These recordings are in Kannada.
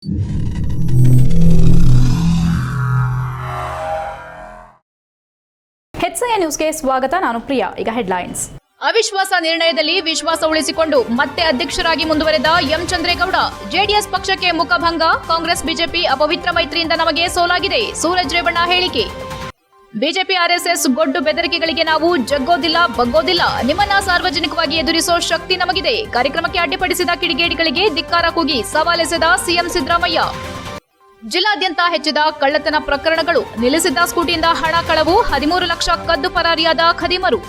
HCI ನ್ಯೂಸ್ಗೆ ಸ್ವಾಗತ. ನಾನು ಪ್ರಿಯಾ. ಈಗ ಹೆಡ್ಲೈನ್ಸ್. ಅವಿಶ್ವಾಸ ನಿರ್ಣಯದಲ್ಲಿ ವಿಶ್ವಾಸ ಉಳಿಸಿಕೊಂಡು ಮತ್ತೆ ಅಧ್ಯಕ್ಷರಾಗಿ ಮುಂದುವರೆದ ಎಂ ಚಂದ್ರೇಗೌಡ. ಜೆಡಿಎಸ್ ಪಕ್ಷಕ್ಕೆ ಮುಖಭಂಗ. ಕಾಂಗ್ರೆಸ್ ಬಿಜೆಪಿ ಅಪವಿತ್ರ ಮೈತ್ರಿಯಿಂದ ನಮಗೆ ಸೋಲಾಗಿದೆ. ಸೂರಜ್ ರೇವಣ್ಣ ಹೇಳಿಕೆ. ಬಿಜೆಪಿ ಆರ್ಎಸ್ಎಸ್ ಗೊಡ್ಡು ಬೆದರಿಕೆಗಳಿಗೆ ನಾವು ಜಗ್ಗೋದಿಲ್ಲ, ಬಗ್ಗೋದಿಲ್ಲ. ನಿಮ್ಮನ್ನ ಸಾರ್ವಜನಿಕವಾಗಿ ಎದುರಿಸೋ ಶಕ್ತಿ ನಮಗಿದೆ. ಕಾರ್ಯಕ್ರಮಕ್ಕೆ ಅಡ್ಡಿಪಡಿಸಿದ ಕಿಡಿಗೇಡಿಗಳಿಗೆ ಧಿಕ್ಕಾರ ಕೂಗಿ ಸವಾಲೆಸೆದ ಸಿಎಂ ಸಿದ್ದರಾಮಯ್ಯ. ಜಿಲ್ಲಾದ್ಯಂತ ಹೆಚ್ಚಿದ ಕಳ್ಳತನ ಪ್ರಕರಣಗಳು. ನಿಲ್ಲಿಸಿದ್ದ ಸ್ಕೂಟಿಯಿಂದ ಹಣ ಕಳವು. 13 ಲಕ್ಷ ಕದ್ದು ಪರಾರಿಯಾದ ಖದೀಮರು.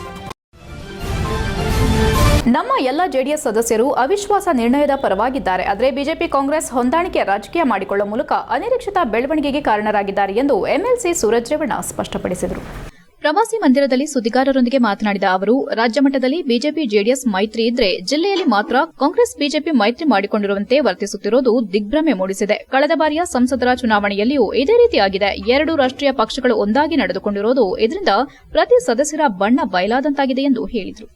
ನಮ್ಮ ಎಲ್ಲ ಜೆಡಿಎಸ್ ಸದಸ್ಯರು ಅವಿಶ್ವಾಸ ನಿರ್ಣಯದ ಪರವಾಗಿದ್ದಾರೆ. ಆದರೆ ಬಿಜೆಪಿ ಕಾಂಗ್ರೆಸ್ ಹೊಂದಾಣಿಕೆ ರಾಜಕೀಯ ಮಾಡಿಕೊಳ್ಳುವ ಮೂಲಕ ಅನಿರೀಕ್ಷಿತ ಬೆಳವಣಿಗೆಗೆ ಕಾರಣರಾಗಿದ್ದಾರೆ ಎಂದು ಎಂಎಲ್ಸಿ ಸೂರಜ್ ರೇವಣ್ಣ ಸ್ಪಷ್ಟಪಡಿಸಿದರು. ಪ್ರವಾಸಿ ಮಂದಿರದಲ್ಲಿ ಸುದ್ದಿಗಾರರೊಂದಿಗೆ ಮಾತನಾಡಿದ ಅವರು, ರಾಜ್ಯ ಮಟ್ಟದಲ್ಲಿ ಬಿಜೆಪಿ ಜೆಡಿಎಸ್ ಮೈತ್ರಿ ಇದ್ರೆ ಜಿಲ್ಲೆಯಲ್ಲಿ ಮಾತ್ರ ಕಾಂಗ್ರೆಸ್ ಬಿಜೆಪಿ ಮೈತ್ರಿ ಮಾಡಿಕೊಂಡಿರುವಂತೆ ವರ್ತಿಸುತ್ತಿರುವುದು ದಿಗ್ಭ್ರಮೆ ಮೂಡಿಸಿದೆ. ಕಳೆದ ಬಾರಿಯ ಸಂಸದರ ಚುನಾವಣೆಯಲ್ಲಿಯೂ ಇದೇ ರೀತಿಯಾಗಿದೆ. 2 ರಾಷ್ಟ್ರೀಯ ಪಕ್ಷಗಳು ಒಂದಾಗಿ ನಡೆದುಕೊಂಡಿರುವುದು ಇದರಿಂದ ಪ್ರತಿ ಸದಸ್ಯರ ಬಣ್ಣ ಬಯಲಾದಂತಾಗಿದೆ ಎಂದು ಹೇಳಿದರು.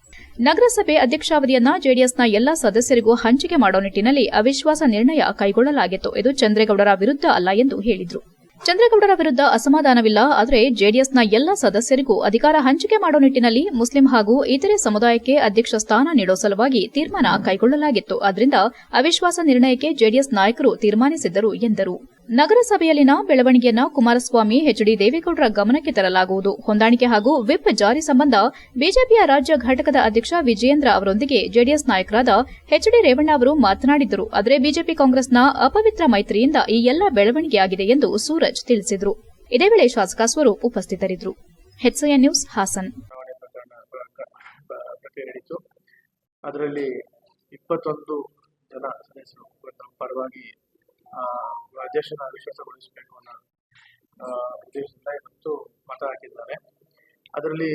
ನಗರಸಭೆ ಅಧ್ಯಕ್ಷಾವಧಿಯನ್ನ ಜೆಡಿಎಸ್ನ ಎಲ್ಲಾ ಸದಸ್ಯರಿಗೂ ಹಂಚಿಕೆ ಮಾಡುವ ನಿಟ್ಟಿನಲ್ಲಿ ಅವಿಶ್ವಾಸ ನಿರ್ಣಯ ಕೈಗೊಳ್ಳಲಾಗಿತ್ತು. ಇದು ಚಂದ್ರೇಗೌಡರ ವಿರುದ್ಧ ಅಲ್ಲ ಎಂದು ಹೇಳಿದರು. ಚಂದ್ರೇಗೌಡರ ವಿರುದ್ಧ ಅಸಮಾಧಾನವಿಲ್ಲ. ಆದರೆ ಜೆಡಿಎಸ್ನ ಎಲ್ಲ ಸದಸ್ಯರಿಗೂ ಅಧಿಕಾರ ಹಂಚಿಕೆ ಮಾಡುವ ನಿಟ್ಟಿನಲ್ಲಿ ಮುಸ್ಲಿಂ ಹಾಗೂ ಇತರೆ ಸಮುದಾಯಕ್ಕೆ ಅಧ್ಯಕ್ಷ ಸ್ಥಾನ ನೀಡುವ ಸಲುವಾಗಿ ತೀರ್ಮಾನ ಕೈಗೊಳ್ಳಲಾಗಿತ್ತು. ಆದ್ದರಿಂದ ಅವಿಶ್ವಾಸ ನಿರ್ಣಯಕ್ಕೆ ಜೆಡಿಎಸ್ ನಾಯಕರು ತೀರ್ಮಾನಿಸಿದ್ದರು ಎಂದರು. ನಗರಸಭೆಯಲ್ಲಿನ ಬೆಳವಣಿಗೆಯನ್ನು ಕುಮಾರಸ್ವಾಮಿ, ಎಚ್ಡಿ ದೇವೇಗೌಡರ ಗಮನಕ್ಕೆ ತರಲಾಗುವುದು. ಹೊಂದಾಣಿಕೆ ಹಾಗೂ ವಿಪ್ ಜಾರಿ ಸಂಬಂಧ ಬಿಜೆಪಿಯ ರಾಜ್ಯ ಘಟಕದ ಅಧ್ಯಕ್ಷ ವಿಜಯೇಂದ್ರ ಅವರೊಂದಿಗೆ ಜೆಡಿಎಸ್ ನಾಯಕರಾದ ಎಚ್ಡಿ ರೇವಣ್ಣ ಅವರು ಮಾತನಾಡಿದ್ದರು. ಆದರೆ ಬಿಜೆಪಿ ಕಾಂಗ್ರೆಸ್ನ ಅಪವಿತ್ರ ಮೈತ್ರಿಯಿಂದ ಈ ಎಲ್ಲ ಬೆಳವಣಿಗೆಯಾಗಿದೆ ಎಂದು ಸೂರಜ್ ತಿಳಿಸಿದರು. ಇದೇ ವೇಳೆ ಶಾಸಕ ಸ್ವರೂಪ್ ಉಪಸ್ಥಿತರಿದ್ದರು. HCI news Hassan. ಅದರಲ್ಲಿ 21 ಜನ ಸದಸ್ಯರು ನಮ್ಮ ಪರವಾಗಿ ಅಧ್ಯಕ್ಷನ ಅವಿಶ್ವಾಸಗೊಳಿಸಬೇಕು ಅನ್ನೋ ಉದ್ದೇಶದಿಂದ ಇವತ್ತು ಮತ ಹಾಕಿದ್ದಾರೆ. ಅದರಲ್ಲಿ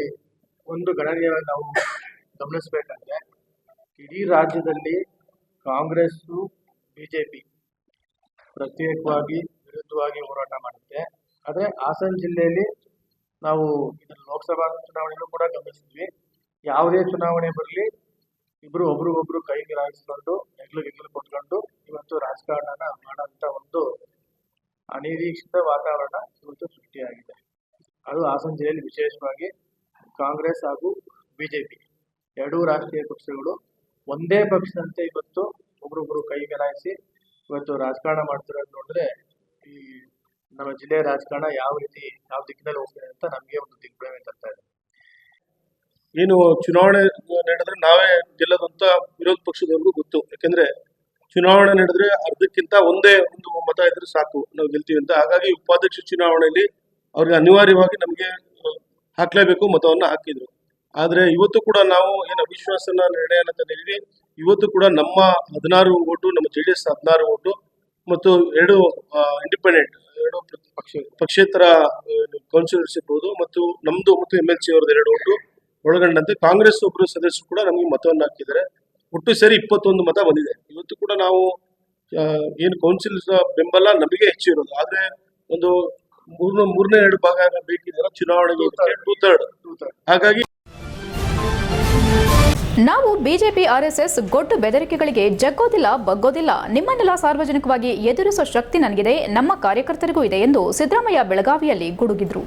ಒಂದು ಗಣನೀಯವಾಗಿ ನಾವು ಗಮನಿಸಬೇಕಂದ್ರೆ, ಇಡೀ ರಾಜ್ಯದಲ್ಲಿ ಕಾಂಗ್ರೆಸ್ಸು ಬಿಜೆಪಿ ಪ್ರತ್ಯೇಕವಾಗಿ ವಿರುದ್ಧವಾಗಿ ಹೋರಾಟ ಮಾಡುತ್ತೆ. ಆದರೆ ಹಾಸನ ಜಿಲ್ಲೆಯಲ್ಲಿ ನಾವು ಇದನ್ನು ಲೋಕಸಭಾ ಚುನಾವಣೆಯಲ್ಲೂ ಕೂಡ ಗಮನಿಸಿದ್ವಿ. ಯಾವುದೇ ಚುನಾವಣೆ ಬರಲಿ ಇಬ್ರು ಒಬ್ರಿಗೊಬ್ರು ಕೈ ಗಿರಾಯಿಸ್ಕೊಂಡು ಹೆಗ್ಲು ಕೊಟ್ಕೊಂಡು ಇವತ್ತು ರಾಜಕಾರಣನ ಮಾಡೋಂಥ ಒಂದು ಅನಿರೀಕ್ಷಿತ ವಾತಾವರಣ ಇವತ್ತು ಸೃಷ್ಟಿಯಾಗಿದೆ. ಅದು ಹಾಸನ ಜಿಲ್ಲೆಯಲ್ಲಿ ವಿಶೇಷವಾಗಿ ಕಾಂಗ್ರೆಸ್ ಹಾಗೂ ಬಿಜೆಪಿ 2 ರಾಷ್ಟ್ರೀಯ ಪಕ್ಷಗಳು ಒಂದೇ ಪಕ್ಷದಂತೆ ಇವತ್ತು ಒಬ್ರೊಬ್ರು ಕೈ ಗಿರಾಯಿಸಿ ಇವತ್ತು ರಾಜಕಾರಣ ಮಾಡ್ತಿರೋದು ನೋಡಿದ್ರೆ ಈ ನಮ್ಮ ಜಿಲ್ಲೆಯ ರಾಜಕಾರಣ ಯಾವ ದಿಕ್ಕಿನಲ್ಲಿ ಹೋಗ್ತದೆ ಅಂತ ನಮಗೆ ಒಂದು ದಿಗ್ಭ್ರಮೆ ತರ್ತಾ ಇದೆ. ಏನು ಚುನಾವಣೆ ನಡೆದ್ರೆ ನಾವೇ ಗೆಲ್ಲೋದಂತ ವಿರೋಧ ಪಕ್ಷದವ್ರಿಗೂ ಗೊತ್ತು. ಯಾಕಂದ್ರೆ ಚುನಾವಣೆ ನಡೆದ್ರೆ ಅರ್ಧಕ್ಕಿಂತ ಒಂದೇ ಒಂದು ಮತ ಇದ್ರೆ ಸಾಕು ನಾವು ಗೆಲ್ತೀವಿ ಅಂತ. ಹಾಗಾಗಿ ಉಪಾಧ್ಯಕ್ಷ ಚುನಾವಣೆಯಲ್ಲಿ ಅವ್ರಿಗೆ ಅನಿವಾರ್ಯವಾಗಿ ನಮಗೆ ಹಾಕ್ಲೇಬೇಕು ಮತವನ್ನ ಹಾಕಿದ್ರು. ಆದ್ರೆ ಇವತ್ತು ಕೂಡ ನಾವು ಏನು ಅವಿಶ್ವಾಸನ ನಿರ್ಣಯನ ತಂದಿದ್ವಿ. ಇವತ್ತು ಕೂಡ ನಮ್ಮ 16 ಓಟು, ನಮ್ಮ ಜೆಡಿಎಸ್ 16 ಓಟು ಮತ್ತು 2 ಇಂಡಿಪೆಂಡೆಂಟ್ 2 ಪಕ್ಷೇತರ ಕೌನ್ಸಿಲರ್ಸ್ ಇರ್ಬೋದು ಮತ್ತು ನಮ್ದು ಮತ್ತು MLC ಅವರದ್ದು 2 ಓಟು ಒಳಗೊಂಡಂತೆ ಕಾಂಗ್ರೆಸ್ ಒಬ್ಬರು ಸದಸ್ಯರು ಕೂಡ ನಮಗೆ ಮತವನ್ನು ಹಾಕಿದ್ದಾರೆ. ಒಟ್ಟು ಸೇರಿ 21 ಮತ ಬಂದಿದೆ. ಇವತ್ತು ಕೂಡ ನಾವು ಏನು ಕೌನ್ಸಿಲ್ ಬೆಂಬಲ ನಮಗೆ ಹೆಚ್ಚು ಇರೋದು. ಆದ್ರೆ ಒಂದು ಮೂರನೇ 2 ಭಾಗ ಬೇಕಿದೆಯಲ್ಲ ಚುನಾವಣೆಗೆ 2/3. ಹಾಗಾಗಿ ನಾವು ಬಿಜೆಪಿ ಆರ್ಎಸ್ಎಸ್ ಗೊಡ್ಡು ಬೆದರಿಕೆಗಳಿಗೆ ಜಗ್ಗೋದಿಲ್ಲ, ಬಗ್ಗೋದಿಲ್ಲ. ನಿಮ್ಮನ್ನೆಲ್ಲ ಸಾರ್ವಜನಿಕವಾಗಿ ಎದುರಿಸೋ ಶಕ್ತಿ ನನಗಿದೆ, ನಮ್ಮ ಕಾರ್ಯಕರ್ತರಿಗೂ ಇದೆ ಎಂದು ಸಿದ್ದರಾಮಯ್ಯ ಬೆಳಗಾವಿಯಲ್ಲಿ ಗುಡುಗಿದ್ರು.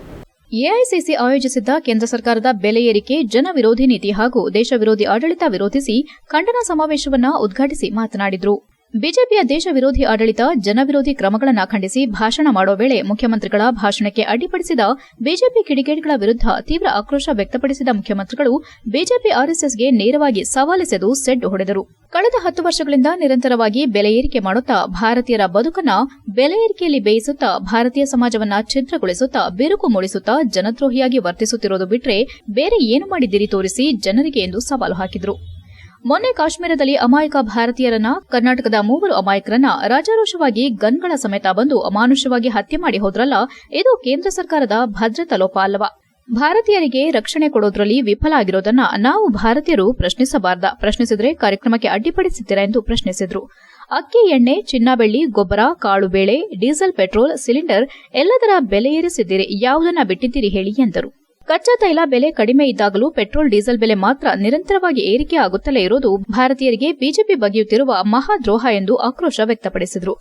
ಎಐಸಿಸಿ ಆಯೋಜಿಸಿದ್ದ ಕೇಂದ್ರ ಸರ್ಕಾರದ ಬೆಲೆ ಏರಿಕೆ, ಜನ ವಿರೋಧಿ ನೀತಿ ಹಾಗೂ ದೇಶ ವಿರೋಧಿ ಆಡಳಿತ ವಿರೋಧಿಸಿ ಖಂಡನ ಸಮಾವೇಶವನ್ನು ಉದ್ಘಾಟಿಸಿ ಮಾತನಾಡಿದರು. ಬಿಜೆಪಿಯ ದೇಶ ವಿರೋಧಿ ಆಡಳಿತ, ಜನವಿರೋಧಿ ಕ್ರಮಗಳನ್ನು ಖಂಡಿಸಿ ಭಾಷಣ ಮಾಡುವ ವೇಳೆ ಮುಖ್ಯಮಂತ್ರಿಗಳ ಭಾಷಣಕ್ಕೆ ಅಡ್ಡಿಪಡಿಸಿದ ಬಿಜೆಪಿ ಕಿಡಿಗೇಡಿಗಳ ವಿರುದ್ಧ ತೀವ್ರ ಆಕ್ರೋಶ ವ್ಯಕ್ತಪಡಿಸಿದ ಮುಖ್ಯಮಂತ್ರಿಗಳು ಬಿಜೆಪಿ ಆರ್ಎಸ್ಎಸ್ಗೆ ನೇರವಾಗಿ ಸವಾಲೆಸೆದು ಸೆಡ್ಡು ಹೊಡೆದರು. ಕಳೆದ 10 ವರ್ಷಗಳಿಂದ ನಿರಂತರವಾಗಿ ಬೆಲೆ ಏರಿಕೆ ಮಾಡುತ್ತಾ ಭಾರತೀಯರ ಬದುಕನ್ನ ಬೆಲೆ ಏರಿಕೆಯಲ್ಲಿ ಬೇಯಿಸುತ್ತಾ ಭಾರತೀಯ ಸಮಾಜವನ್ನ ಛಿದ್ರಗೊಳಿಸುತ್ತಾ ಬಿರುಕು ಮೂಡಿಸುತ್ತಾ ಜನದ್ರೋಹಿಯಾಗಿ ವರ್ತಿಸುತ್ತಿರೋದು ಬಿಟ್ರೆ ಬೇರೆ ಏನು ಮಾಡಿದ್ದೀರಿ ತೋರಿಸಿ ಜನರಿಗೆ ಎಂದು ಸವಾಲು ಹಾಕಿದರು. ಮೊನ್ನೆ ಕಾಶ್ಮೀರದಲ್ಲಿ ಅಮಾಯಕ ಭಾರತೀಯರನ್ನ, ಕರ್ನಾಟಕದ 3 ಅಮಾಯಕರನ್ನ ರಾಜಾರೋಷವಾಗಿ ಗನ್ಗಳ ಸಮೇತ ಬಂದು ಅಮಾನುಷವಾಗಿ ಹತ್ಯೆ ಮಾಡಿ ಹೋದ್ರಲ್ಲ, ಇದು ಕೇಂದ್ರ ಸರ್ಕಾರದ ಭದ್ರತಾ ಲೋಪ ಅಲ್ಲವಾ? ಭಾರತೀಯರಿಗೆ ರಕ್ಷಣೆ ಕೊಡೋದ್ರಲ್ಲಿ ವಿಫಲ ಆಗಿರೋದನ್ನ ನಾವು ಭಾರತೀಯರು ಪ್ರಶ್ನಿಸಬಾರ್ದ? ಪ್ರಶ್ನಿಸಿದ್ರೆ ಕಾರ್ಯಕ್ರಮಕ್ಕೆ ಅಡ್ಡಿಪಡಿಸುತ್ತೀರಾ ಎಂದು ಪ್ರಶ್ನಿಸಿದ್ರು. ಅಕ್ಕಿ, ಎಣ್ಣೆ, ಚಿನ್ನ, ಬೆಳ್ಳಿ, ಗೊಬ್ಬರ, ಕಾಳು ಬೇಳೆ, ಡೀಸೆಲ್, ಪೆಟ್ರೋಲ್, ಸಿಲಿಂಡರ್ ಎಲ್ಲದರ ಬೆಲೆ ಏರಿಸಿದ್ದೀರಿ, ಯಾವುದನ್ನ ಬಿಟ್ಟಿದ್ದೀರಿ ಹೇಳಿ ಎಂದರು. ಕಚ್ಚಾ ತೈಲ ಬೆಲೆ ಕಡಿಮೆ ಇದ್ದಾಗಲೂ ಪೆಟ್ರೋಲ್, ಡೀಸೆಲ್ ಬೆಲೆ ಮಾತ್ರ ನಿರಂತರವಾಗಿ ಏರಿಕೆ ಆಗುತ್ತಲೇ ಇರೋದು ಭಾರತೀಯರಿಗೆ ಬಿಜೆಪಿ ಬಗೆಯುತ್ತಿರುವ ಮಹಾದ್ರೋಹ ಎಂದು ಆಕ್ರೋಶ ವ್ಯಕ್ತಪಡಿಸಿದರು.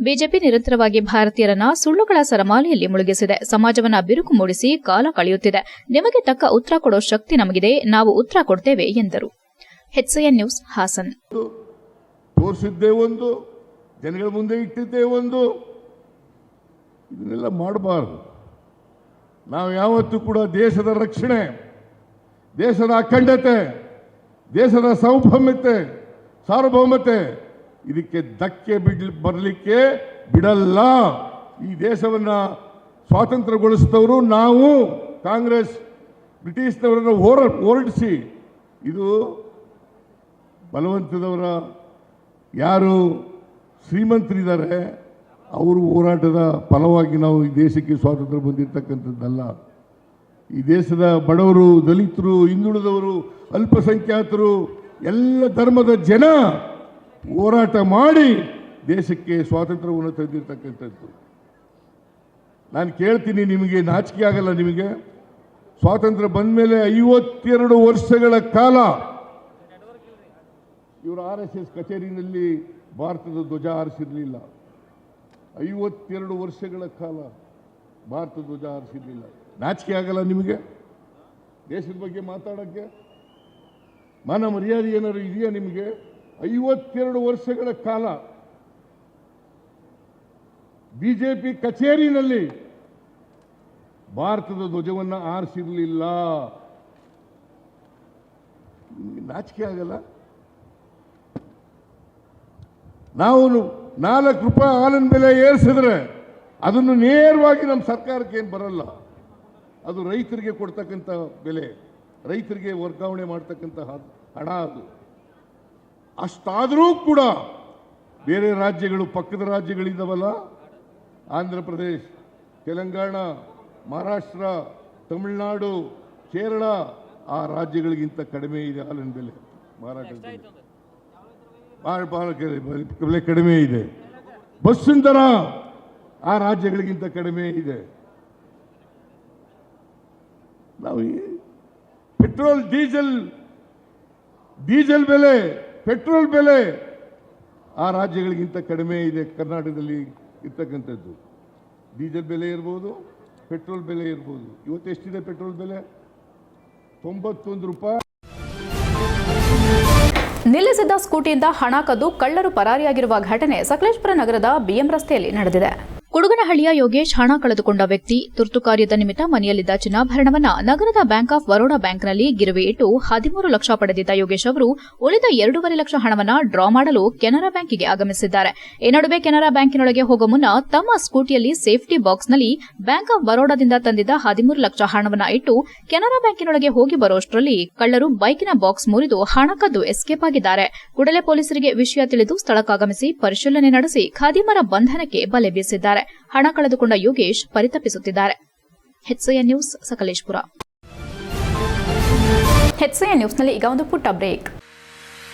ಬಿಜೆಪಿ ನಿರಂತರವಾಗಿ ಭಾರತೀಯರನ್ನ ಸುಳ್ಳುಗಳ ಸರಮಾಲೆಯಲ್ಲಿ ಮುಳುಗಿಸಿದೆ, ಸಮಾಜವನ್ನ ಬಿರುಕು ಮೂಡಿಸಿ ಕಾಲ ಕಳೆಯುತ್ತಿದೆ. ನಿಮಗೆ ತಕ್ಕ ಉತ್ತರ ಕೊಡೋ ಶಕ್ತಿ ನಮಗಿದೆ, ನಾವು ಉತ್ತರ ಕೊಡ್ತೇವೆ ಎಂದರು. HCN news Haasan. ತೋರಿಸಿದ್ದೇ ಒಂದು, ಜನಗಳ ಮುಂದೆ ಇಟ್ಟಿದ್ದೇ ಒಂದು, ಇದನ್ನೆಲ್ಲ ಮಾಡಬಾರ್ದು. ನಾವು ಯಾವತ್ತೂ ಕೂಡ ದೇಶದ ರಕ್ಷಣೆ, ದೇಶದ ಅಖಂಡತೆ, ದೇಶದ ಸಾರ್ವಭೌಮತೆ ಇದಕ್ಕೆ ಧಕ್ಕೆ ಬರಲಿಕ್ಕೆ ಬಿಡಲ್ಲ. ಈ ದೇಶವನ್ನು ಸ್ವಾತಂತ್ರ್ಯಗೊಳಿಸಿದವರು ನಾವು. ಕಾಂಗ್ರೆಸ್ ಬ್ರಿಟಿಷ್ನವರನ್ನು ಹೊರಡಿಸಿ, ಇದು ಬಲವಂತದವರ ಯಾರು ಶ್ರೀಮಂತರಿದ್ದಾರೆ ಅವರು ಹೋರಾಟದ ಫಲವಾಗಿ ನಾವು ಈ ದೇಶಕ್ಕೆ ಸ್ವಾತಂತ್ರ್ಯ ಬಂದಿರತಕ್ಕಂಥದ್ದಲ್ಲ. ಈ ದೇಶದ ಬಡವರು, ದಲಿತರು, ಹಿಂದುಳಿದವರು, ಅಲ್ಪಸಂಖ್ಯಾತರು, ಎಲ್ಲ ಧರ್ಮದ ಜನ ಹೋರಾಟ ಮಾಡಿ ದೇಶಕ್ಕೆ ಸ್ವಾತಂತ್ರ್ಯವನ್ನು ತಂದಿರತಕ್ಕಂಥದ್ದು. ನಾನು ಕೇಳ್ತೀನಿ, ನಿಮಗೆ ನಾಚಿಕೆ ಆಗಲ್ಲ? ನಿಮಗೆ ಸ್ವಾತಂತ್ರ್ಯ ಬಂದ ಮೇಲೆ 52 ವರ್ಷಗಳ ಕಾಲ ಇವರು RSS ಕಚೇರಿನಲ್ಲಿ ಭಾರತದ ಧ್ವಜ ಹಾರಿಸಿರಲಿಲ್ಲ. 52 ವರ್ಷಗಳ ಕಾಲ ಭಾರತದ ಧ್ವಜ ಹಾರಿಸಿರಲಿಲ್ಲ. ನಾಚಿಕೆ ಆಗಲ್ಲ ನಿಮಗೆ ದೇಶದ ಬಗ್ಗೆ ಮಾತಾಡೋಕ್ಕೆ? ಮಾನ ಮರ್ಯಾದೆ ಏನಾದ್ರು ಇದೆಯಾ ನಿಮಗೆ? 52 ವರ್ಷಗಳ ಕಾಲ ಬಿಜೆಪಿ ಕಚೇರಿನಲ್ಲಿ ಭಾರತದ ಧ್ವಜವನ್ನು ಹಾರಿಸಿರಲಿಲ್ಲ. ನಾಚಿಕೆ ಆಗಲ್ಲ? ನಾವು 4 ರೂಪಾಯಿ ಹಾಲಿನ ಬೆಲೆ ಏರಿಸಿದ್ರೆ ಅದನ್ನು ನೇರವಾಗಿ ನಮ್ಮ ಸರ್ಕಾರಕ್ಕೆ ಏನು ಬರಲ್ಲ, ಅದು ರೈತರಿಗೆ ಕೊಡ್ತಕ್ಕಂಥ ಬೆಲೆ, ರೈತರಿಗೆ ವರ್ಗಾವಣೆ ಮಾಡ್ತಕ್ಕಂಥ ಹಣ ಅದು. ಅಷ್ಟಾದರೂ ಕೂಡ ಬೇರೆ ರಾಜ್ಯಗಳು, ಪಕ್ಕದ ರಾಜ್ಯಗಳಿದ್ದಾವಲ್ಲ, ಆಂಧ್ರ ಪ್ರದೇಶ್, ತೆಲಂಗಾಣ, ಮಹಾರಾಷ್ಟ್ರ, ತಮಿಳುನಾಡು, ಕೇರಳ, ಆ ರಾಜ್ಯಗಳಿಗಿಂತ ಕಡಿಮೆ ಇದೆ ಹಾಲಿನ ಬೆಲೆ, ಮಾರಾಟದ ಬೆಲೆ ಕಡಿಮೆ ಇದೆ. ಬಸ್ಸಿನ ದರ ಆ ರಾಜ್ಯಗಳಿಗಿಂತ ಕಡಿಮೆ ಇದೆ. ನಾವು ಪೆಟ್ರೋಲ್ ಡೀಸೆಲ್ ಬೆಲೆ, ಪೆಟ್ರೋಲ್ ಬೆಲೆ ಆ ರಾಜ್ಯಗಳಿಗಿಂತ ಕಡಿಮೆ ಇದೆ. ಕರ್ನಾಟಕದಲ್ಲಿ ಇರ್ತಕ್ಕಂಥದ್ದು ಡೀಸೆಲ್ ಬೆಲೆ ಇರ್ಬೋದು, ಪೆಟ್ರೋಲ್ ಬೆಲೆ ಇರ್ಬೋದು. ಇವತ್ತು ಎಷ್ಟಿದೆ ಪೆಟ್ರೋಲ್ ಬೆಲೆ? 91 ರೂಪಾಯಿ. ನಿಲ್ಲಿಸಿದ್ದ ಸ್ಕೂಟಿಯಿಂದ ಹಣ ಕದ್ದು ಕಳ್ಳರು ಪರಾರಿಯಾಗಿರುವ ಘಟನೆ ಸಕಲೇಶಪುರ ನಗರದ BM ರಸ್ತೆಯಲ್ಲಿ ನಡೆದಿದೆ. ಕುಡುಗನಹಳ್ಳಿಯ ಯೋಗೇಶ್ ಹಣ ಕಳೆದುಕೊಂಡ ವ್ಯಕ್ತಿ ತುರ್ತು ಕಾರ್ಯದ ನಿಮಿತ್ತ ಮನೆಯಲ್ಲಿದ್ದ ಚಿನ್ನಾಭರಣವನ್ನ ನಗರದ ಬ್ಯಾಂಕ್ ಆಫ್ ಬರೋಡಾ ಬ್ಯಾಂಕ್ನಲ್ಲಿ ಗಿರವಿ ಇಟ್ಟು 13 ಲಕ್ಷ ಪಡೆದಿದ್ದ ಯೋಗೇಶ್ ಅವರು ಉಳಿದ 2.5 ಲಕ್ಷ ಹಣವನ್ನ ಡ್ರಾ ಮಾಡಲು ಕೆನರಾ ಬ್ಯಾಂಕಿಗೆ ಆಗಮಿಸಿದ್ದಾರೆ. ಈ ನಡುವೆ ಕೆನರಾ ಬ್ಯಾಂಕಿನೊಳಗೆ ಹೋಗುವ ಮುನ್ನ ತಮ್ಮ ಸ್ಕೂಟಿಯಲ್ಲಿ ಸೇಫ್ಟಿ ಬಾಕ್ಸ್ನಲ್ಲಿ ಬ್ಯಾಂಕ್ ಆಫ್ ಬರೋಡಾದಿಂದ ತಂದಿದ್ದ 13 ಲಕ್ಷ ಹಣವನ್ನ ಇಟ್ಟು ಕೆನರಾ ಬ್ಯಾಂಕಿನೊಳಗೆ ಹೋಗಿ ಬರುವಷ್ಟರಲ್ಲಿ ಕಳ್ಳರು ಬೈಕಿನ ಬಾಕ್ಸ್ ಮುರಿದು ಹಣ ಕದ್ದು ಎಸ್ಕೇಪ್ ಆಗಿದ್ದಾರೆ. ಕೂಡಲೇ ಪೊಲೀಸರಿಗೆ ವಿಷಯ ತಿಳಿದು ಸ್ಥಳಕ್ಕಾಗಮಿಸಿ ಪರಿಶೀಲನೆ ನಡೆಸಿ ಖಾದಿಮರ ಬಂಧನಕ್ಕೆ ಬಲೆ ಬೀಸಿದ್ದಾರೆ. ಹಣ ಕಳೆದುಕೊಂಡ ಯೋಗೇಶ್ ಪರಿತಪಿಸುತ್ತಿದ್ದಾರೆ. HCN news Sakleshpur. HCN ನ್ಯೂಸ್ನಲ್ಲಿ ಈಗ ಒಂದು ಪುಟ್ಟ break.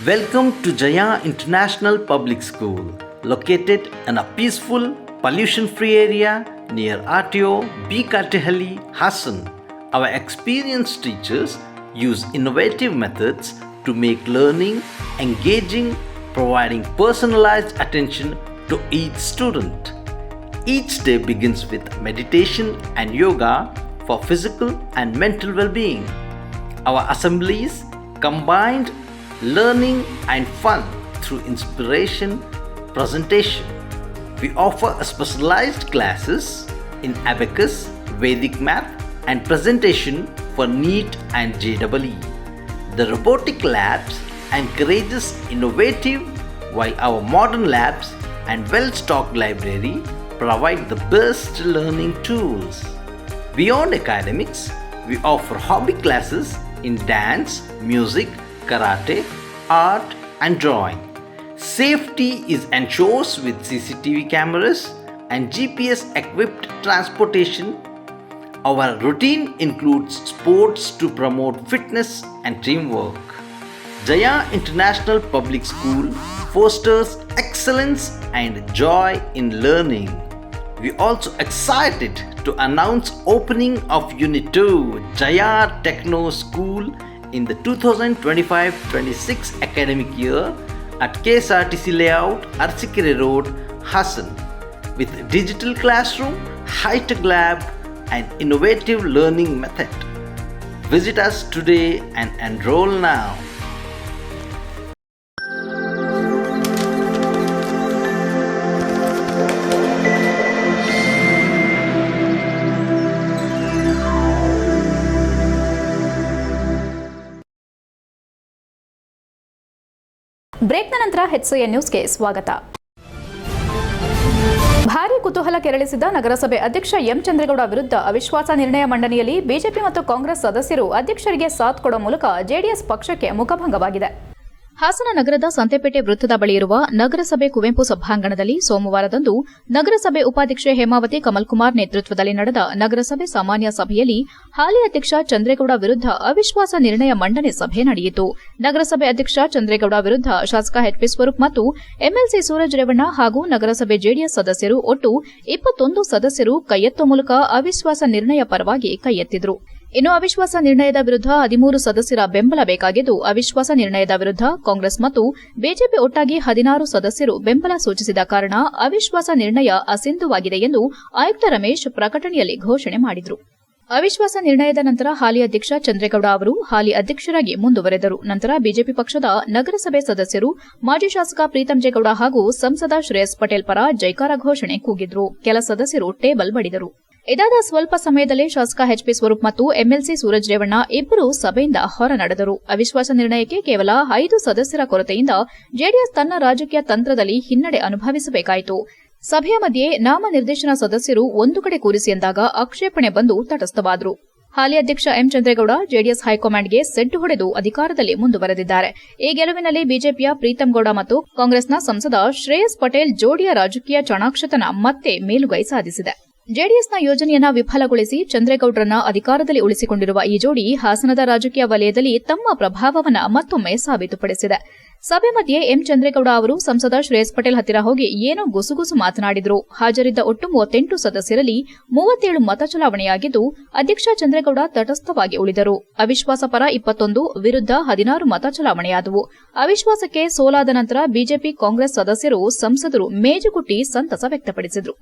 Welcome to Jaya International Public School, located in a peaceful, pollution-free area near RTO B. Kartehalli, Hassan. Our experienced teachers use innovative methods to make learning engaging, providing personalized attention to each student. Each day begins with meditation and yoga for physical and mental well-being. Our assemblies combined learning and fun through inspiration, presentation. We offer specialized classes in abacus, Vedic math and presentation for NEET and JEE. The robotic labs encourages innovative, while our modern labs and well-stocked library provide the best learning tools. Beyond academics, we offer hobby classes in dance, music, karate, art and drawing. Safety is ensured with CCTV cameras and GPS equipped transportation. Our routine includes sports to promote fitness and teamwork. Jaya International Public School fosters excellence and joy in learning. We also excited to announce opening of Unit 2 Jaya Techno School in the 2025-26 academic year at KSRTC Layout, Arsikere Road, Hassan. with digital classroom, high-tech lab, and innovative learning method. Visit us today and enroll now. ಬ್ರೇಕ್ನ ನಂತರ HCN ನ್ಯೂಸ್ಗೆ ಸ್ವಾಗತ. ಭಾರೀ ಕುತೂಹಲ ಕೆರಳಿಸಿದ ನಗರಸಭೆ ಅಧ್ಯಕ್ಷ ಎಂ ಚಂದ್ರೇಗೌಡ ವಿರುದ್ಧ ಅವಿಶ್ವಾಸ ನಿರ್ಣಯ ಮಂಡನೆಯಲ್ಲಿ ಬಿಜೆಪಿ ಮತ್ತು ಕಾಂಗ್ರೆಸ್ ಸದಸ್ಯರು ಅಧ್ಯಕ್ಷರಿಗೆ ಸಾಥ್ ಕೊಡುವ ಮೂಲಕ ಜೆಡಿಎಸ್ ಪಕ್ಷಕ್ಕೆ ಮುಖಭಂಗವಾಗಿದೆ. ಹಾಸನ ನಗರದ ಸಂತೆಪೇಟೆ ವೃತ್ತದ ಬಳಿ ಇರುವ ನಗರಸಭೆ ಕುವೆಂಪು ಸಭಾಂಗಣದಲ್ಲಿ ಸೋಮವಾರದಂದು ನಗರಸಭೆ ಉಪಾಧ್ಯಕ್ಷೆ ಹೇಮಾವತಿ ಕಮಲ್ಕುಮಾರ್ ನೇತೃತ್ವದಲ್ಲಿ ನಡೆದ ನಗರಸಭೆ ಸಾಮಾನ್ಯ ಸಭೆಯಲ್ಲಿ ಹಾಲಿ ಅಧ್ಯಕ್ಷ ಚಂದ್ರೇಗೌಡ ವಿರುದ್ಧ ಅವಿಶ್ವಾಸ ನಿರ್ಣಯ ಮಂಡನೆ ಸಭೆ ನಡೆಯಿತು. ನಗರಸಭೆ ಅಧ್ಯಕ್ಷ ಚಂದ್ರೇಗೌಡ ವಿರುದ್ಧ ಶಾಸಕ ಎಚ್.ಪಿ. ಸ್ವರೂಪ್ ಮತ್ತು ಎಂಎಲ್ಸಿ ಸೂರಜ್ ರೇವಣ್ಣ ಹಾಗೂ ನಗರಸಭೆ ಜೆಡಿಎಸ್ ಸದಸ್ಯರು ಒಟ್ಟು 21 ಸದಸ್ಯರು ಕೈಯೆತ್ತುವ ಮೂಲಕ ಅವಿಶ್ವಾಸ ನಿರ್ಣಯ ಪರವಾಗಿ ಕೈಯೆತ್ತಿದ್ರು. ಇನ್ನು ಅವಿಶ್ವಾಸ ನಿರ್ಣಯದ ವಿರುದ್ಧ 13 ಸದಸ್ಯರ ಬೆಂಬಲ ಬೇಕಾಗಿದ್ದು, ಅವಿಶ್ವಾಸ ನಿರ್ಣಯದ ವಿರುದ್ಧ ಕಾಂಗ್ರೆಸ್ ಮತ್ತು ಬಿಜೆಪಿ ಒಟ್ಟಾಗಿ 16 ಸದಸ್ಯರು ಬೆಂಬಲ ಸೂಚಿಸಿದ ಕಾರಣ ಅವಿಶ್ವಾಸ ನಿರ್ಣಯ ಅಸಿಂಧುವಾಗಿದೆ ಎಂದು ಆಯುಕ್ತ ರಮೇಶ್ ಪ್ರಕಟಣೆಯಲ್ಲಿ ಘೋಷಣೆ ಮಾಡಿದರು. ಅವಿಶ್ವಾಸ ನಿರ್ಣಯದ ನಂತರ ಹಾಲಿ ಅಧ್ಯಕ್ಷ ಚಂದ್ರೇಗೌಡ ಅವರು ಹಾಲಿ ಅಧ್ಯಕ್ಷರಾಗಿ ಮುಂದುವರೆದರು. ನಂತರ ಬಿಜೆಪಿ ಪಕ್ಷದ ನಗರಸಭೆ ಸದಸ್ಯರು ಮಾಜಿ ಶಾಸಕ ಪ್ರೀತಂ ಜೇಗೌಡ ಹಾಗೂ ಸಂಸದ ಶ್ರೇಯಸ್ ಪಟೇಲ್ ಪರ ಜೈಕಾರ ಘೋಷಣೆ ಕೂಗಿದ್ರು. ಕೆಲ ಸದಸ್ಯರು ಟೇಬಲ್ ಬಡಿದರು. ಇದಾದ ಸ್ವಲ್ಪ ಸಮಯದಲ್ಲೇ ಶಾಸಕ ಎಚ್.ಪಿ. ಸ್ವರೂಪ್ ಮತ್ತು ಎಂಎಲ್ಸಿ ಸೂರಜ್ ರೇವಣ್ಣ ಇಬ್ಬರು ಸಭೆಯಿಂದ ಹೊರ ನಡೆದರು. ಅವಿಶ್ವಾಸ ನಿರ್ಣಯಕ್ಕೆ ಕೇವಲ 5 ಸದಸ್ಯರ ಕೊರತೆಯಿಂದ ಜೆಡಿಎಸ್ ತನ್ನ ರಾಜಕೀಯ ತಂತ್ರದಲ್ಲಿ ಹಿನ್ನಡೆ ಅನುಭವಿಸಬೇಕಾಯಿತು. ಸಭೆಯ ಮಧ್ಯೆ ನಾಮನಿರ್ದೇಶನ ಸದಸ್ಯರು ಒಂದು ಕಡೆ ಕೂರಿಸಿ ಎಂದಾಗ ಆಕ್ಷೇಪಣೆ ಬಂದು ತಟಸ್ಥವಾದರು. ಹಾಲಿ ಅಧ್ಯಕ್ಷ ಎಂ ಚಂದ್ರೇಗೌಡ ಜೆಡಿಎಸ್ ಹೈಕಮಾಂಡ್ಗೆ ಸೆಡ್ಡು ಹೊಡೆದು ಅಧಿಕಾರದಲ್ಲಿ ಮುಂದುವರೆದಿದ್ದಾರೆ. ಈ ಗೆಲುವಿನಲ್ಲಿ ಬಿಜೆಪಿಯ ಪ್ರೀತಂ ಗೌಡ ಮತ್ತು ಕಾಂಗ್ರೆಸ್ನ ಸಂಸದ ಶ್ರೇಯಸ್ ಪಟೇಲ್ ಜೋಡಿಯ ರಾಜಕೀಯ ಚಾಣಾಕ್ಷತನ ಮತ್ತೆ ಮೇಲುಗೈ ಸಾಧಿಸಿದೆ. ಜೆಡಿಎಸ್ನ ಯೋಜನೆಯನ್ನ ವಿಫಲಗೊಳಿಸಿ ಚಂದ್ರೇಗೌಡರನ್ನ ಅಧಿಕಾರದಲ್ಲಿ ಉಳಿಸಿಕೊಂಡಿರುವ ಈ ಜೋಡಿ ಹಾಸನದ ರಾಜಕೀಯ ವಲಯದಲ್ಲಿ ತಮ್ಮ ಪ್ರಭಾವವನ್ನು ಮತ್ತೊಮ್ಮೆ ಸಾಬೀತುಪಡಿಸಿದೆ. ಸಭೆ ಮಧ್ಯೆ ಎಂ ಚಂದ್ರೇಗೌಡ ಅವರು ಸಂಸದ ಶ್ರೇಯಸ್ ಪಟೇಲ್ ಹತ್ತಿರ ಹೋಗಿ ಏನೋ ಗುಸುಗುಸು ಮಾತನಾಡಿದ್ರು. ಹಾಜರಿದ್ದ ಒಟ್ಟು 38 ಸದಸ್ಯರಲ್ಲಿ 37 ಮತ ಚಲಾವಣೆಯಾಗಿದ್ದು, ಅಧ್ಯಕ್ಷ ಚಂದ್ರೇಗೌಡ ತಟಸ್ಥವಾಗಿ ಉಳಿದರು. ಅವಿಶ್ವಾಸ ಪರ 21, ವಿರುದ್ಧ 16 ಮತ ಚಲಾವಣೆಯಾದವು. ಅವಿಶ್ವಾಸಕ್ಕೆ ಸೋಲಾದ ನಂತರ ಬಿಜೆಪಿ ಕಾಂಗ್ರೆಸ್ ಸದಸ್ಯರು ಸಂಸದರು ಮೇಜುಕುಟ್ಟಿ ಸಂತಸ ವ್ಯಕ್ತಪಡಿಸಿದರು.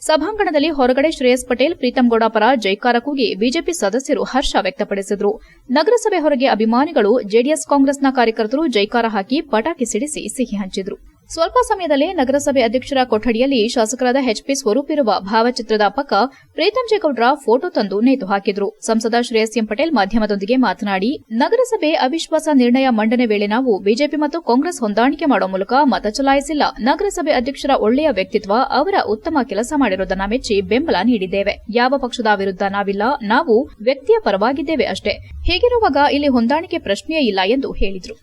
ಸಭಾಂಗಣದಲ್ಲಿ ಹೊರಗಡೆ ಶ್ರೇಯಸ್ ಪಟೇಲ್ ಪ್ರೀತಂ ಗೌಡ ಪರ ಜೈಕಾರ ಕೂಗಿ ಬಿಜೆಪಿ ಸದಸ್ಯರು ಹರ್ಷ ವ್ಯಕ್ತಪಡಿಸಿದರು. ನಗರಸಭೆ ಹೊರಗೆ ಅಭಿಮಾನಿಗಳು, ಜೆಡಿಎಸ್ ಕಾಂಗ್ರೆಸ್ನ ಕಾರ್ಯಕರ್ತರು ಜೈಕಾರ ಹಾಕಿ ಪಟಾಕಿ ಸಿಡಿಸಿ ಸಿಹಿ ಹಂಚಿದ್ರು. ಸ್ವಲ್ಪ ಸಮಯದಲ್ಲೇ ನಗರಸಭೆ ಅಧ್ಯಕ್ಷರ ಕೊಠಡಿಯಲ್ಲಿ ಶಾಸಕರಾದ ಎಚ್.ಪಿ. ಸ್ವರೂಪ್ ಇರುವ ಭಾವಚಿತ್ರದ ಪಕ್ಕ ಪ್ರೀತಂ ಜೇಗೌಡರ ಫೋಟೋ ತಂದು ನೇತು ಹಾಕಿದ್ರು. ಸಂಸದ ಶ್ರೇಯಸ್ ಎಂ ಪಟೇಲ್ ಮಾಧ್ಯಮದೊಂದಿಗೆ ಮಾತನಾಡಿ, ನಗರಸಭೆ ಅವಿಶ್ವಾಸ ನಿರ್ಣಯ ಮಂಡನೆ ವೇಳೆ ನಾವು ಬಿಜೆಪಿ ಮತ್ತು ಕಾಂಗ್ರೆಸ್ ಹೊಂದಾಣಿಕೆ ಮಾಡುವ ಮೂಲಕ ಮತ ಚಲಾಯಿಸಿಲ್ಲ. ನಗರಸಭೆ ಅಧ್ಯಕ್ಷರ ಒಳ್ಳೆಯ ವ್ಯಕ್ತಿತ್ವ, ಅವರ ಉತ್ತಮ ಕೆಲಸ ಮಾಡಿರುವುದನ್ನು ಮೆಚ್ಚಿ ಬೆಂಬಲ ನೀಡಿದ್ದೇವೆ. ಯಾವ ಪಕ್ಷದ ವಿರುದ್ಧ ನಾವಿಲ್ಲ, ನಾವು ವ್ಯಕ್ತಿಯ ಪರವಾಗಿದ್ದೇವೆ ಅಷ್ಟೇ. ಹೀಗಿರುವಾಗ ಇಲ್ಲಿ ಹೊಂದಾಣಿಕೆ ಪ್ರಶ್ನೆಯೇ ಇಲ್ಲ ಎಂದು ಹೇಳಿದರು.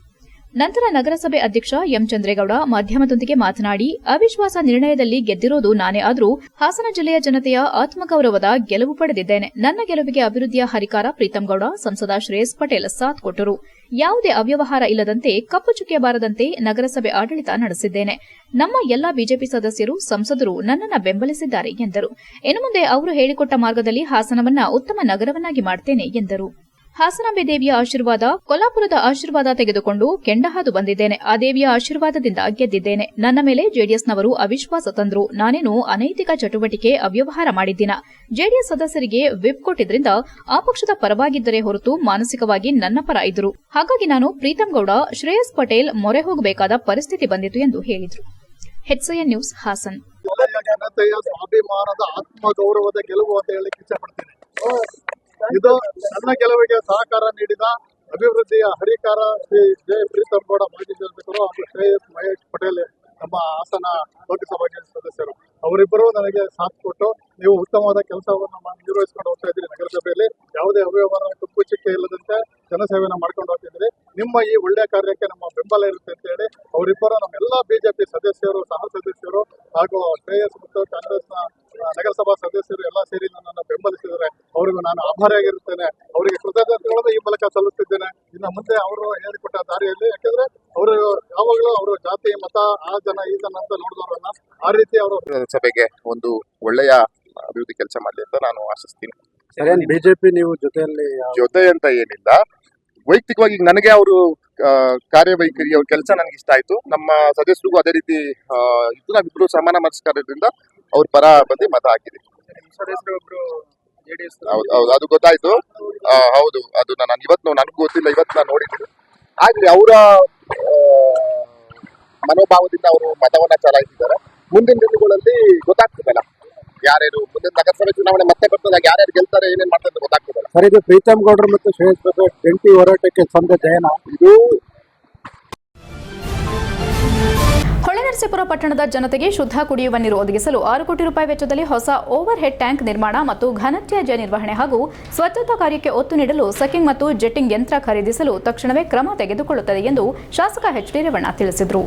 ನಂತರ ನಗರಸಭೆ ಅಧ್ಯಕ್ಷ ಎಂ ಚಂದ್ರೇಗೌಡ ಮಾಧ್ಯಮದೊಂದಿಗೆ ಮಾತನಾಡಿ, ಅವಿಶ್ವಾಸ ನಿರ್ಣಯದಲ್ಲಿ ಗೆದ್ದಿರೋದು ನಾನೇ ಆದರೂ ಹಾಸನ ಜಿಲ್ಲೆಯ ಜನತೆಯ ಆತ್ಮಗೌರವದ ಗೆಲುವು ಪಡೆದಿದ್ದೇನೆ. ನನ್ನ ಗೆಲುವಿಗೆ ಅಭಿವೃದ್ಧಿಯ ಹರಿಕಾರ ಪ್ರೀತಂ ಗೌಡ, ಸಂಸದ ಶ್ರೇಯಸ್ ಪಟೇಲ್ ಸಾಥ್ ಕೊಟ್ಟರು. ಯಾವುದೇ ಅವ್ಯವಹಾರ ಇಲ್ಲದಂತೆ, ಕಪ್ಪು ಚುಕ್ಕೆ ಬಾರದಂತೆ ನಗರಸಭೆ ಆಡಳಿತ ನಡೆಸಿದ್ದೇನೆ. ನಮ್ಮ ಎಲ್ಲಾ ಬಿಜೆಪಿ ಸದಸ್ಯರು, ಸಂಸದರು ನನ್ನನ್ನು ಬೆಂಬಲಿಸಿದ್ದಾರೆ ಎಂದರು. ಇನ್ನು ಮುಂದೆ ಅವರು ಹೇಳಿಕೊಟ್ಟ ಮಾರ್ಗದಲ್ಲಿ ಹಾಸನವನ್ನ ಉತ್ತಮ ನಗರವನ್ನಾಗಿ ಮಾಡ್ತೇನೆ ಎಂದರು. ಹಾಸನಾಂಬೆ ದೇವಿಯ ಆಶೀರ್ವಾದ, ಕೊಲ್ಲಾಪುರದ ಆಶೀರ್ವಾದ ತೆಗೆದುಕೊಂಡು ಕೆಂಡಹಾದು ಬಂದಿದ್ದೇನೆ. ಆ ದೇವಿಯ ಆಶೀರ್ವಾದದಿಂದ ಗೆದ್ದಿದ್ದೇನೆ. ನನ್ನ ಮೇಲೆ ಜೆಡಿಎಸ್ನವರು ಅವಿಶ್ವಾಸ ತಂದ್ರು. ನಾನೇನು ಅನೈತಿಕ ಚಟುವಟಿಕೆ, ಅವ್ಯವಹಾರ ಮಾಡಿದ್ದಿನ. ಜೆಡಿಎಸ್ ಸದಸ್ಯರಿಗೆ ವಿಪ್ ಕೊಟ್ಟಿದ್ರಿಂದ ಆ ಪಕ್ಷದ ಪರವಾಗಿದ್ದರೆ ಹೊರತು ಮಾನಸಿಕವಾಗಿ ನನ್ನ ಪರ ಇದ್ದರು. ಹಾಗಾಗಿ ನಾನು ಪ್ರೀತಂ ಗೌಡ, ಶ್ರೇಯಸ್ ಪಟೇಲ್ ಮೊರೆ ಹೋಗಬೇಕಾದ ಪರಿಸ್ಥಿತಿ ಬಂದಿತು ಎಂದು ಹೇಳಿದರು. HCN news Hassan. ಜನತೆಯ ಸ್ವಾಭಿಮಾನದ ಆತ್ಮಗೌರವದ ಗೆಲುವು ಅಂತ ಹೇಳಲಿಕ್ಕೆ ಇಚ್ಛಪಡ್ತೇನೆ. ಇದು ನನ್ನ ಗೆಲುವಿಗೆ ಸಹಕಾರ ನೀಡಿದ ಅಭಿವೃದ್ಧಿಯ ಹರಿಕಾರ ಶ್ರೀ ಜೆ ಪ್ರೀತಂ ಗೌಡ ಮಾಜಿ ಶಾಸಕರು ಹಾಗೂ ಶ್ರೇಯಸ್ ಮಹೇಶ್ ಪಟೇಲ್ ನಮ್ಮ ಹಾಸನ ಲೋಕಸಭಾ ಸದಸ್ಯರು, ಅವರಿಬ್ಬರು ನನಗೆ ಸಾಥ್ ಕೊಟ್ಟು ನೀವು ಉತ್ತಮವಾದ ಕೆಲಸವನ್ನು ನಿರ್ವಹಿಸಿಕೊಂಡು ಹೋಗ್ತಾ ಇದ್ದೀರಿ. ನಗರಸಭೆಯಲ್ಲಿ ಯಾವುದೇ ಅವ್ಯವಹಾರ, ಕಪ್ಪು ಚುಕ್ಕೆ ಇಲ್ಲದಂತೆ ಜನಸೇವೆಯನ್ನು ಮಾಡ್ಕೊಂಡು ಹೋಗ್ತಿದ್ದೀರಿ. ನಿಮ್ಮ ಈ ಒಳ್ಳೆಯ ಕಾರ್ಯಕ್ಕೆ ನಮ್ಮ ಬೆಂಬಲ ಇರುತ್ತೆ ಅಂತ ಹೇಳಿ ಅವರಿಬ್ಬರು ನಮ್ಮೆಲ್ಲ ಬಿಜೆಪಿ ಸದಸ್ಯರು, ಸಹ ಸದಸ್ಯರು ಹಾಗೂ ಶ್ರೇಯಸ್ ಮತ್ತು ಕಾಂಗ್ರೆಸ್ನ ನಗರಸಭಾ ಸದಸ್ಯರು ಎಲ್ಲ ಸೇರಿ ನನ್ನನ್ನು ಬೆಂಬಲಿಸಿದ್ದಾರೆ. ಅವರಿಗೂ ನಾನು ಆಭಾರಿಯಾಗಿರುತ್ತೇನೆ. ಅವರಿಗೆ ಕೃತಜ್ಞತೆಗಳನ್ನು ಈ ಮೂಲಕ ಸಲ್ಲಿಸುತ್ತಿದ್ದೇನೆ. ಇನ್ನು ಮುಂದೆ ಅವರು ಹೇಳಿಕೊಟ್ಟ ದಾರಿಯಲ್ಲಿ, ಯಾಕೆಂದ್ರೆ ಅವರು ಯಾವಾಗಲೂ ಅವರು ಜಾತಿ, ಮತ, ಆ ಜನ ಈ ಜನ ಅಂತ ನೋಡಿದವರನ್ನ ಆ ರೀತಿ ಅವರು ಸಭೆಗೆ ಒಂದು ಒಳ್ಳೆಯ ಅಭಿವೃದ್ಧಿ ಕೆಲಸ ಮಾಡಲಿ ಅಂತ ನಾನು ಆಶಿಸ್ತೀನಿ. ಬಿಜೆಪಿ ನೀವು ಜೊತೆ ಅಂತ ಏನಿಲ್ಲ, ವೈಯಕ್ತಿಕವಾಗಿ ನನಗೆ ಅವರು ಕಾರ್ಯವೈಖರಿ, ಅವ್ರ ಕೆಲಸ ನನಗೆ ಇಷ್ಟ ಆಯ್ತು. ನಮ್ಮ ಸದಸ್ಯರಿಗೂ ಅದೇ ರೀತಿ ಇದ್ದು ನಾವಿಬ್ರು ಸಮಾನ ಮನಸ್ಕಾರದಿಂದ ಅವ್ರ ಪರ ಬಂದು ಮತ ಹಾಕಿದೀವಿ. ಹೌದು ಹೌದು, ಅದು ಗೊತ್ತಾಯ್ತು. ಹೌದು, ಅದು ನಾನು ಇವತ್ತು ನನಗೂ ಗೊತ್ತಿಲ್ಲ, ಇವತ್ತು ನಾನು ನೋಡಿದ್ದೀನಿ. ಆಗ್ಲಿ, ಅವರ ಮನೋಭಾವದಿಂದ ಅವರು ಮತವನ್ನ ಚಲಾಯಿಸಿದ್ದಾರೆ. ಮುಂದಿನ ದಿನಗಳಲ್ಲಿ ಗೊತ್ತಾಗ್ತದಲ್ಲ ಯಾರ್ಯಾರು ಮುಂದಿನ ನಗರಸಭೆ ಚುನಾವಣೆ ಮತ್ತೆ ಬರ್ತದಾಗ ಯಾರ್ಯಾರು ಗೆಲ್ತಾರೆ, ಏನೇನ್ ಮಾಡ್ತಾರೆ ಅಂತ ಗೊತ್ತಾಗ್ತದಲ್ಲ. ಸರ್, ಇದು ಪ್ರೀತಮ್ ಗೌಡ್ರು ಮತ್ತು ಶ್ರೇಯಸ್ ಗೌಡ್ರು ಜಂಟಿ ಹೋರಾಟಕ್ಕೆ ಸಂದ ಜಯನ. ಇದು ಹೊಳೆನರಸೀಪುರ ಪಟ್ಟಣದ ಜನತೆಗೆ ಶುದ್ಧ ಕುಡಿಯುವ ನೀರು ಒದಗಿಸಲು 6 ಕೋಟಿ ರೂಪಾಯಿ ವೆಚ್ಚದಲ್ಲಿ ಹೊಸ ಓವರ್ ಹೆಡ್ ಟ್ಯಾಂಕ್ ನಿರ್ಮಾಣ ಮತ್ತು ಘನತ್ಯಾಜ್ಯ ನಿರ್ವಹಣೆ ಹಾಗೂ ಸ್ವಚ್ಛತಾ ಕಾರ್ಯಕ್ಕೆ ಒತ್ತು ನೀಡಲು ಸಕಿಂಗ್ ಮತ್ತು ಜೆಟ್ಟಿಂಗ್ ಯಂತ್ರ ಖರೀದಿಸಲು ತಕ್ಷಣವೇ ಕ್ರಮ ತೆಗೆದುಕೊಳ್ಳುತ್ತದೆ ಎಂದು ಶಾಸಕ ಎಚ್.ಡಿ. ರೇವಣ್ಣ ತಿಳಿಸಿದರು.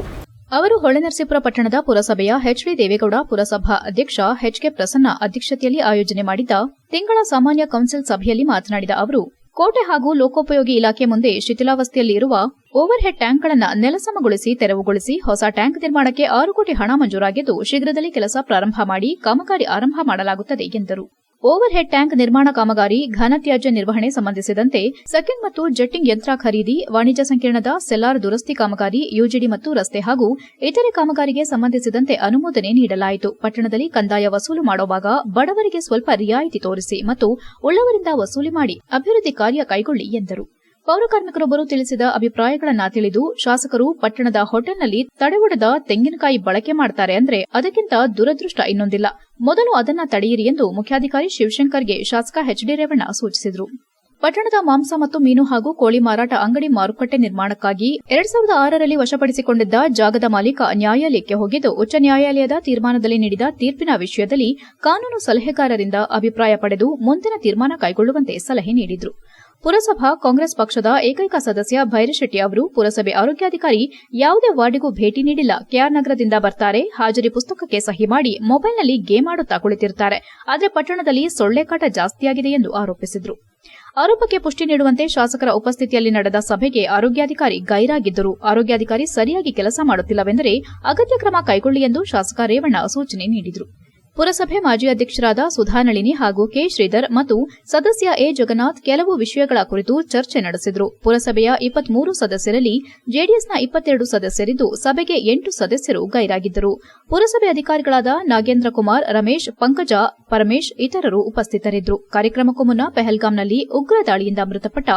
ಅವರು ಹೊಳೆನರಸೀಪುರ ಪಟ್ಟಣದ ಪುರಸಭೆಯ ಎಚ್.ಡಿ. ದೇವೇಗೌಡ, ಪುರಸಭಾ ಅಧ್ಯಕ್ಷ ಎಚ್.ಕೆ. ಪ್ರಸನ್ನ ಅಧ್ಯಕ್ಷತೆಯಲ್ಲಿ ಆಯೋಜನೆ ಮಾಡಿದ್ದ ತಿಂಗಳ ಸಾಮಾನ್ಯ ಕೌನ್ಸಿಲ್ ಸಭೆಯಲ್ಲಿ ಮಾತನಾಡಿದ ಅವರು, ಕೋಟೆ ಹಾಗೂ ಲೋಕೋಪಯೋಗಿ ಇಲಾಖೆ ಮುಂದೆ ಶಿಥಿಲಾವಸ್ಥೆಯಲ್ಲಿ ಇರುವ ಓವರ್ ಹೆಡ್ ಟ್ಯಾಂಕ್ಗಳನ್ನು ನೆಲಸಮಗೊಳಿಸಿ ತೆರವುಗೊಳಿಸಿ ಹೊಸ ಟ್ಯಾಂಕ್ ನಿರ್ಮಾಣಕ್ಕೆ 6 ಕೋಟಿ ಹಣ ಮಂಜೂರಾಗಿದ್ದು ಶೀಘ್ರದಲ್ಲೇ ಕೆಲಸ ಪ್ರಾರಂಭ ಮಾಡಿ ಕಾಮಗಾರಿ ಆರಂಭ ಮಾಡಲಾಗುತ್ತದೆ ಎಂದರು. ಓವರ್ ಹೆಡ್ ಟ್ಯಾಂಕ್ ನಿರ್ಮಾಣ ಕಾಮಗಾರಿ, ಘನತ್ಯಾಜ್ಯ ನಿರ್ವಹಣೆ ಸಂಬಂಧಿಸಿದಂತೆ ಸಕಿಂಗ್ ಮತ್ತು ಜೆಟ್ಟಿಂಗ್ ಯಂತ್ರ ಖರೀದಿ, ವಾಣಿಜ್ಯ ಸಂಕೀರ್ಣದ ಸೆಲ್ಲಾರ್ ದುರಸ್ತಿ ಕಾಮಗಾರಿ, ಯುಜಿಡಿ ಮತ್ತು ರಸ್ತೆ ಹಾಗೂ ಇತರೆ ಕಾಮಗಾರಿಗೆ ಸಂಬಂಧಿಸಿದಂತೆ ಅನುಮೋದನೆ ನೀಡಲಾಯಿತು. ಪಟ್ಟಣದಲ್ಲಿ ಕಂದಾಯ ವಸೂಲು ಮಾಡುವಾಗ ಬಡವರಿಗೆ ಸ್ವಲ್ಪ ರಿಯಾಯಿತಿ ತೋರಿಸಿ ಮತ್ತು ಉಳ್ಳವರಿಂದ ವಸೂಲಿ ಮಾಡಿ ಅಭಿವೃದ್ಧಿ ಕಾರ್ಯ ಕೈಗೊಳ್ಳಿ ಎಂದರು. ಪೌರಕಾರ್ಮಿಕರೊಬ್ಬರು ತಿಳಿಸಿದ ಅಭಿಪ್ರಾಯಗಳನ್ನು ತಿಳಿದು ಶಾಸಕರು ಪಟ್ಟಣದ ಹೋಟೆಲ್ನಲ್ಲಿ ತಡೆಗೊಡದ ತೆಂಗಿನಕಾಯಿ ಬಳಕೆ ಮಾಡ್ತಾರೆ ಅಂದ್ರೆ ಅದಕ್ಕಿಂತ ದುರದೃಷ್ಟ ಇನ್ನೊಂದಿಲ್ಲ. ಮೊದಲು ಅದನ್ನ ತಡೆಯಿರಿ ಎಂದು ಮುಖ್ಯಾಧಿಕಾರಿ ಶಿವಶಂಕರ್ಗೆ ಶಾಸಕ ಎಚ್.ಡಿ. ರೇವಣ್ಣ ಸೂಚಿಸಿದರು. ಪಟ್ಟಣದ ಮಾಂಸ ಮತ್ತು ಮೀನು ಹಾಗೂ ಕೋಳಿ ಮಾರಾಟ ಅಂಗಡಿ ಮಾರುಕಟ್ಟೆ ನಿರ್ಮಾಣಕ್ಕಾಗಿ 2006ರಲ್ಲಿ ವಶಪಡಿಸಿಕೊಂಡಿದ್ದ ಜಾಗದ ಮಾಲೀಕ ನ್ಯಾಯಾಲಯಕ್ಕೆ ಹೋಗಿದ್ದು ಉಚ್ಚ ನ್ಯಾಯಾಲಯದ ತೀರ್ಮಾನದಲ್ಲಿ ನೀಡಿದ ತೀರ್ಪಿನ ವಿಷಯದಲ್ಲಿ ಕಾನೂನು ಸಲಹೆಗಾರರಿಂದ ಅಭಿಪ್ರಾಯ ಪಡೆದು ಮುಂದಿನ ತೀರ್ಮಾನ ಕೈಗೊಳ್ಳುವಂತೆ ಸಲಹೆ ನೀಡಿದರು. ಪುರಸಭಾ ಕಾಂಗ್ರೆಸ್ ಪಕ್ಷದ ಏಕೈಕ ಸದಸ್ಯ ಭೈರಶೆಟ್ಟಿ ಅವರು ಪುರಸಭೆ ಆರೋಗ್ಯಾಧಿಕಾರಿ ಯಾವುದೇ ವಾರ್ಡಿಗೂ ಭೇಟಿ ನೀಡಿಲ್ಲ, ಕೆಆರ್ ನಗರದಿಂದ ಬರ್ತಾರೆ, ಹಾಜರಿ ಪುಸ್ತಕಕ್ಕೆ ಸಹಿ ಮಾಡಿ ಮೊಬೈಲ್ನಲ್ಲಿ ಗೇಮ್ ಆಡುತ್ತಾ ಕುಳಿತಿರುತ್ತಾರೆ, ಆದರೆ ಪಟ್ಟಣದಲ್ಲಿ ಸೊಳ್ಳೆಕಾಟ ಜಾಸ್ತಿಯಾಗಿದೆ ಎಂದು ಆರೋಪಿಸಿದರು. ಆರೋಪಕ್ಕೆ ಪುಷ್ಟಿ ನೀಡುವಂತೆ ಶಾಸಕರ ಉಪಸ್ಥಿತಿಯಲ್ಲಿ ನಡೆದ ಸಭೆಗೆ ಆರೋಗ್ಯಾಧಿಕಾರಿ ಗೈರಾಗಿದ್ದರು. ಆರೋಗ್ಯಾಧಿಕಾರಿ ಸರಿಯಾಗಿ ಕೆಲಸ ಮಾಡುತ್ತಿಲ್ಲವೆಂದರೆ ಅಗತ್ಯ ಕ್ರಮ ಕೈಗೊಳ್ಳಿ ಎಂದು ಶಾಸಕ ರೇವಣ್ಣ ಸೂಚನೆ ನೀಡಿದರು. ಪುರಸಭೆ ಮಾಜಿ ಅಧ್ಯಕ್ಷರಾದ ಸುಧಾನಳಿನಿ ಹಾಗೂ ಕೆ. ಶ್ರೀಧರ್ ಮತ್ತು ಸದಸ್ಯ ಎ. ಜಗನ್ನಾಥ್ ಕೆಲವು ವಿಷಯಗಳ ಕುರಿತು ಚರ್ಚೆ ನಡೆಸಿದರು. ಪುರಸಭೆಯ 23 ಸದಸ್ಯರಲ್ಲಿ ಜೆಡಿಎಸ್ನ 22 ಸದಸ್ಯರಿದ್ದು ಸಭೆಗೆ 8 ಸದಸ್ಯರು ಗೈರಾಗಿದ್ದರು. ಪುರಸಭೆ ಅಧಿಕಾರಿಗಳಾದ ನಾಗೇಂದ್ರ ಕುಮಾರ್, ರಮೇಶ್, ಪಂಕಜ, ಪರಮೇಶ್ ಇತರರು ಉಪಸ್ಥಿತರಿದ್ದರು. ಕಾರ್ಯಕ್ರಮಕ್ಕೂ ಮುನ್ನ ಪೆಹಲ್ಗಾಂನಲ್ಲಿ ಉಗ್ರ ದಾಳಿಯಿಂದ ಮೃತಪಟ್ಟ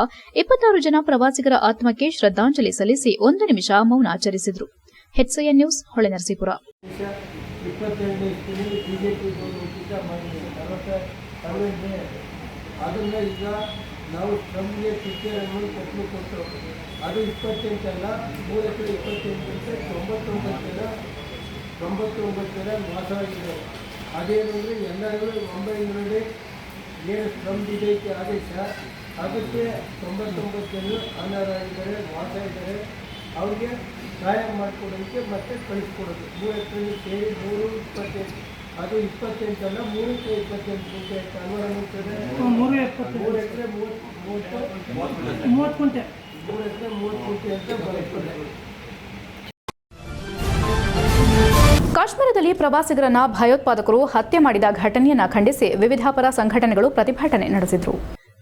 26 ಜನ ಪ್ರವಾಸಿಗರ ಆತ್ಮಕ್ಕೆ ಶ್ರದ್ದಾಂಜಲಿ ಸಲ್ಲಿಸಿ 1 ನಿಮಿಷ ಮೌನಾಚರಿಸಿದರು. HCN news, Holenarasipura. 22 ಇಸ್ವಿಯಲ್ಲಿ ಬಿಜೆಪಿ ಉಚಿತ ಮಾಡಿದ್ದಾರೆ 40 ಅದರಿಂದ ಈಗ ನಾವು ನಮಗೆ ಪಿಕ್ಚರನ್ನು ಕೊಟ್ಟು ಅದು 28 ಅಲ್ಲ 3 ಎಕರೆ 99 ಜನ ವಾಸವಾಗಿದ್ದಾರೆ. ಅದೇನೆಂದರೆ ಎಲ್ಲರಿಗೂ 900 ಏನು ಶ್ರಮ್ ಇದೈತೆ ಆದೇಶ ಅದಕ್ಕೆ 99 ಜನ ಅನರ್ಹರಾಗಿದ್ದಾರೆ, ವಾಸ ಇದ್ದಾರೆ. ಅವ್ರಿಗೆ ಸಹಾಯ ಮಾಡಿಕೊಡೋದಕ್ಕೆ ಮತ್ತೆ ಕಳಿಸ್ಕೊಡೋದು 3 ಎಕರೆ ಸೇರಿ 328 ಅದು 28 ಅಲ್ಲ 328 ಗುಂಟೆ ಅನುದಾನ 3 ಎಕರೆ 30 ಗುಂಟೆ 3 ಎಕರೆ 30 ಗುಂಟೆ ಅಂತ ಬರ್ತದೆ. ಕಾಶ್ಮೀರದಲ್ಲಿ ಪ್ರವಾಸಿಗರನ್ನ ಭಯೋತ್ಪಾದಕರು ಹತ್ಯೆ ಮಾಡಿದ ಘಟನೆಯನ್ನು ಖಂಡಿಸಿ ವಿವಿಧ ಪರ ಸಂಘಟನೆಗಳು ಪ್ರತಿಭಟನೆ ನಡೆಸಿದರು.